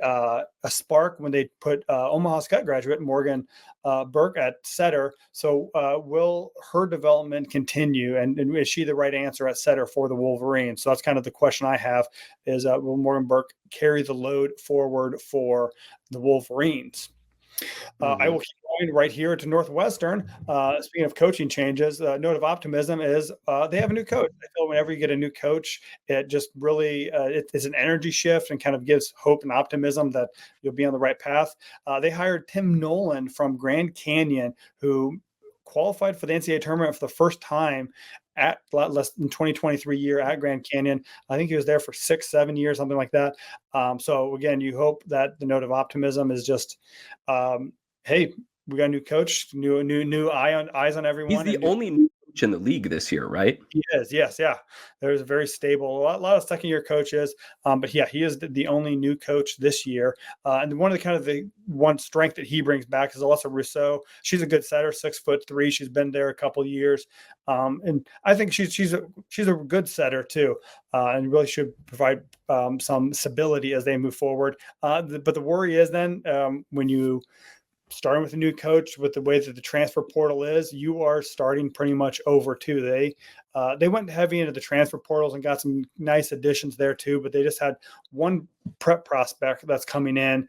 spark when they put Omaha Scott graduate Morgan Burke at setter. So will her development continue? And is she the right answer at setter for the Wolverines? So that's kind of the question I have is will Morgan Burke carry the load forward for the Wolverines? I will keep going right here to Northwestern. Speaking of coaching changes, note of optimism is they have a new coach. I feel whenever you get a new coach, it just really it's an energy shift and kind of gives hope and optimism that you'll be on the right path. They hired Tim Nolan from Grand Canyon, who qualified for the NCAA tournament for the first time at less than 2023 year at Grand Canyon. I think he was there for 6-7 years, something like that. So again, you hope that the note of optimism is just, hey, we got a new coach, new eyes on everyone. He's the only new coach in the league this year, right? He is, yes, yeah. There's a very stable, a lot of second-year coaches, but yeah, he is the only new coach this year. And one of the one strength that he brings back is Alyssa Rousseau. She's a good setter, 6'3". She's been there a couple years, and I think she's a good setter too, and really should provide some stability as they move forward. But the worry is then when you starting with a new coach, with the way that the transfer portal is, you are starting pretty much over too. They went heavy into the transfer portals and got some nice additions there too, but they just had one prep prospect that's coming in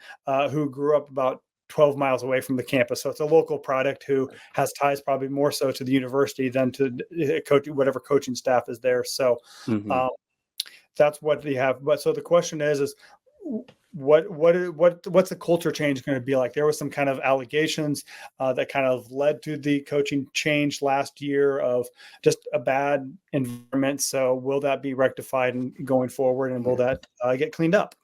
who grew up about 12 miles away from the campus. So it's a local product who has ties probably more so to the university than to whatever coaching staff is there. So that's what they have. But so the question is what's the culture change going to be like? There was some kind of allegations that kind of led to the coaching change last year of just a bad environment. So will that be rectified going forward, and will that get cleaned up?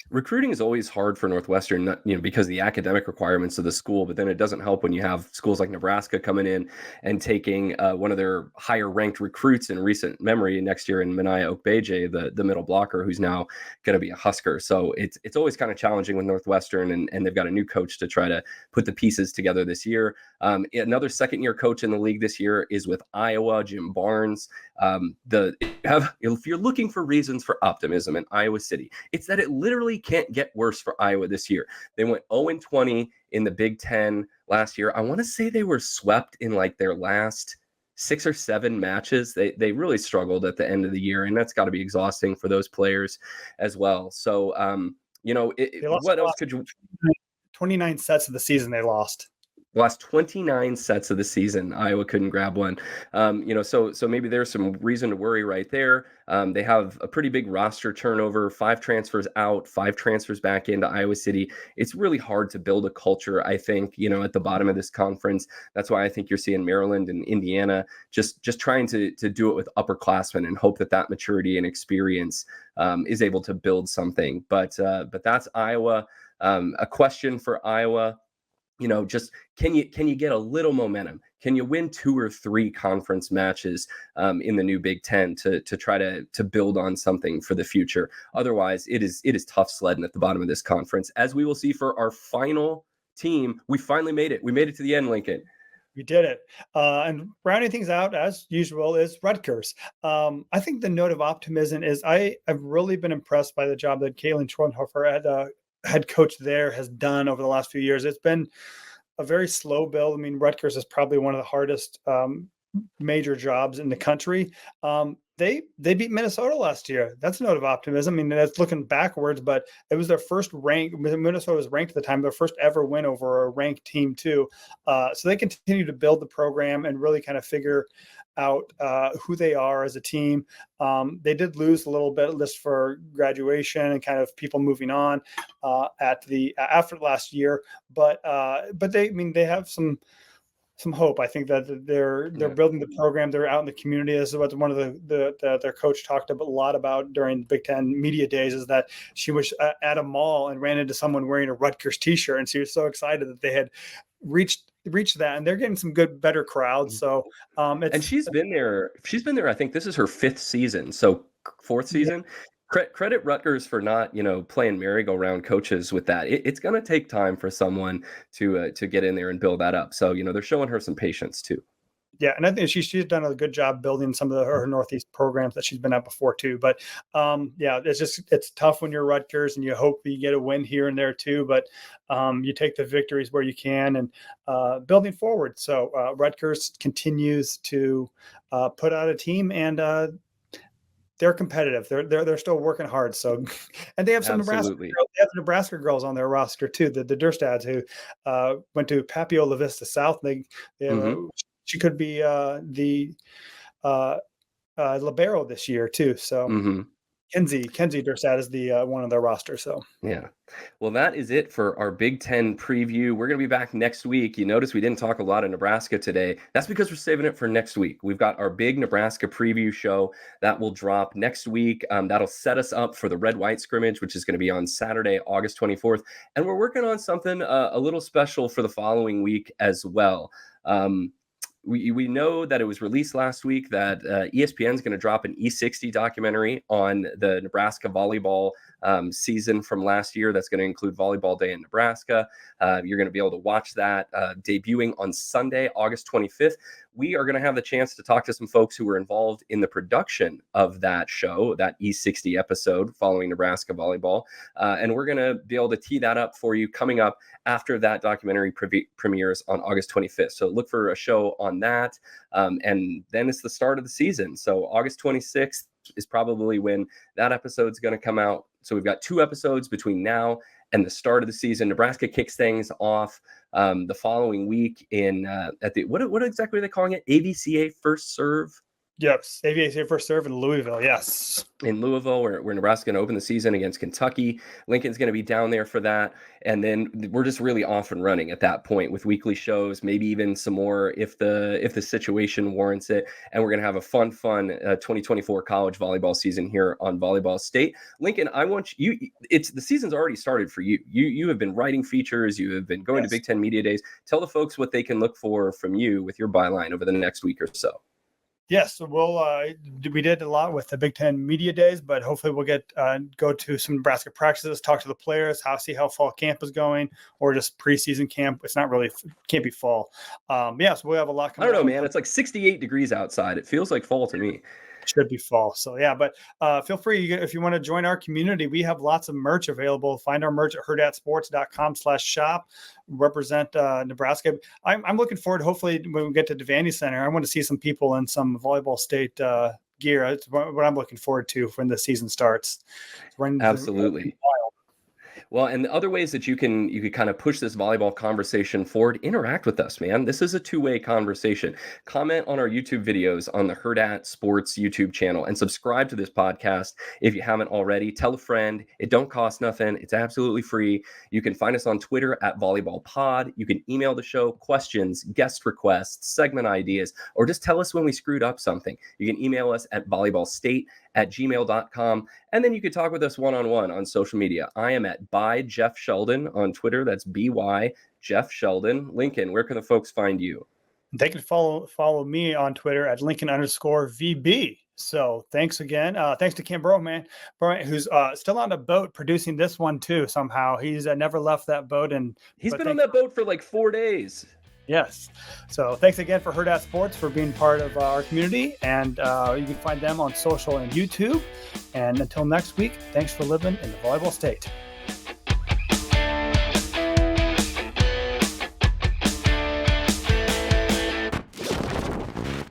Recruiting is always hard for Northwestern, because of the academic requirements of the school, but then it doesn't help when you have schools like Nebraska coming in and taking one of their higher ranked recruits in recent memory next year in Mania Okbeje, the middle blocker, who's now going to be a Husker. So it's always kind of challenging with Northwestern, and they've got a new coach to try to put the pieces together this year. Another second-year coach in the league this year is with Iowa, Jim Barnes. If you're looking for reasons for optimism in Iowa City, it's that it literally can't get worse for Iowa this year. They went 0-20 in the Big Ten last year. I want to say they were swept in like their last 6 or 7 matches. They really struggled at the end of the year, and that's got to be exhausting for those players as well. So, what else could you? 29 sets of the season they lost. Last 29 sets of the season, Iowa couldn't grab one. So maybe there's some reason to worry right there. They have a pretty big roster turnover, 5 transfers out, 5 transfers back into Iowa City. It's really hard to build a culture, I think, at the bottom of this conference. That's why I think you're seeing Maryland and Indiana just trying to do it with upperclassmen and hope that maturity and experience is able to build something. But that's Iowa. A question for Iowa. Just can you get a little momentum? Can you win 2 or 3 conference matches in the new Big Ten to try to build on something for the future? Otherwise, it is tough sledding at the bottom of this conference. As we will see for our final team, we finally made it. We made it to the end, Lincoln. We did it. And rounding things out, as usual, is Rutgers. I think the note of optimism is I have really been impressed by the job that Caitlin Schwanhofer head coach there has done over the last few years. It's been a very slow build. I mean, Rutgers is probably one of the hardest major jobs in the country. They beat Minnesota last year. That's a note of optimism. I mean, that's looking backwards, but it was their first rank. Minnesota was ranked at the time, their first ever win over a ranked team too. So they continue to build the program and really kind of figure out who they are as a team. They did lose a little bit just for graduation and kind of people moving on after last year, but they have some hope. I think that they're building the program. They're out in the community. This is what one of their coach talked a lot about during Big Ten media days, is that she was at a mall and ran into someone wearing a Rutgers t-shirt, and she was so excited that they had reached that, and they're getting some better crowds. So and she's been there. I think this is her 5th season. So 4th season. Yeah. Credit Rutgers for not, playing merry-go-round coaches with that. It's going to take time for someone to get in there and build that up. So, they're showing her some patience too. Yeah, and I think she's done a good job building some of her Northeast programs that she's been at before too. But it's tough when you're Rutgers and you hope you get a win here and there too. But you take the victories where you can and building forward. So Rutgers continues to put out a team, and they're competitive. They're still working hard. So, and they have some Nebraska girls. They have Nebraska girls on their roster too. The Durstads who went to Papio La Vista South. She could be the libero this year too. So Kenzie Durstad is the one on their roster. So yeah. Well, that is it for our Big Ten preview. We're going to be back next week. You notice we didn't talk a lot of Nebraska today. That's because we're saving it for next week. We've got our big Nebraska preview show that will drop next week. That'll set us up for the red-white scrimmage, which is going to be on Saturday, August 24th. And we're working on something a little special for the following week as well. we know that it was released last week that ESPN is going to drop an E60 documentary on the Nebraska volleyball season from last year. That's going to include Volleyball Day in Nebraska. You're going to be able to watch that debuting on Sunday, August 25th. We are going to have the chance to talk to some folks who were involved in the production of that show, that E60 episode following Nebraska volleyball. And we're going to be able to tee that up for you coming up after that documentary premieres on August 25th. So look for a show on that. And then it's the start of the season. So August 26th is probably when that episode's going to come out. So we've got 2 episodes between now and the start of the season. Nebraska kicks things off the following week in at the what exactly are they calling it? AVCA First Serve. Yes, AVCA First Serve in Louisville. Yes, in Louisville, where Nebraska's going to open the season against Kentucky. Lincoln's going to be down there for that, and then we're just really off and running at that point with weekly shows, maybe even some more if the situation warrants it. And we're going to have a fun 2024 college volleyball season here on Volleyball State. Lincoln, I want you. It's the season's already started for you. You have been writing features. You have been going to Big Ten Media Days. Tell the folks what they can look for from you with your byline over the next week or so. Yes, so we did a lot with the Big Ten Media Days, but hopefully we'll get go to some Nebraska practices, talk to the players, see how fall camp is going, or just preseason camp. It's not really, can't be fall. So we'll have a lot coming I don't know, man. It's like 68 degrees outside. It feels like fall to me. Should be fall. So but feel free if you want to join our community. We have lots of merch available. Find our merch at hurrdatsports.com/shop. Represent Nebraska. I'm looking forward. Hopefully, when we get to Devaney Center, I want to see some people in some Volleyball State gear. It's what I'm looking forward to when the season starts. Absolutely. Well, and the other ways that you could kind of push this volleyball conversation forward, interact with us, man. This is a two-way conversation. Comment on our YouTube videos on the Hurrdat Sports YouTube channel and subscribe to this podcast if you haven't already. Tell a friend. It don't cost nothing. It's absolutely free. You can find us on Twitter at VolleyballPod. You can email the show questions, guest requests, segment ideas, or just tell us when we screwed up something. You can email us at volleyballstate@gmail.com. And then you could talk with us one-on-one on social media. I am at by Jeff Sheldon on Twitter. That's BY Jeff Sheldon. Lincoln, where can the folks find you? They can follow me on Twitter at Lincoln_VB. So thanks again. Thanks to Kahm Broham, man, who's still on the boat producing this one too. Somehow he's never left that boat, and he's been on that boat for like 4 days. Yes. So thanks again for Hurrdat Sports for being part of our community. And you can find them on social and YouTube. And until next week, thanks for living in the Volleyball State.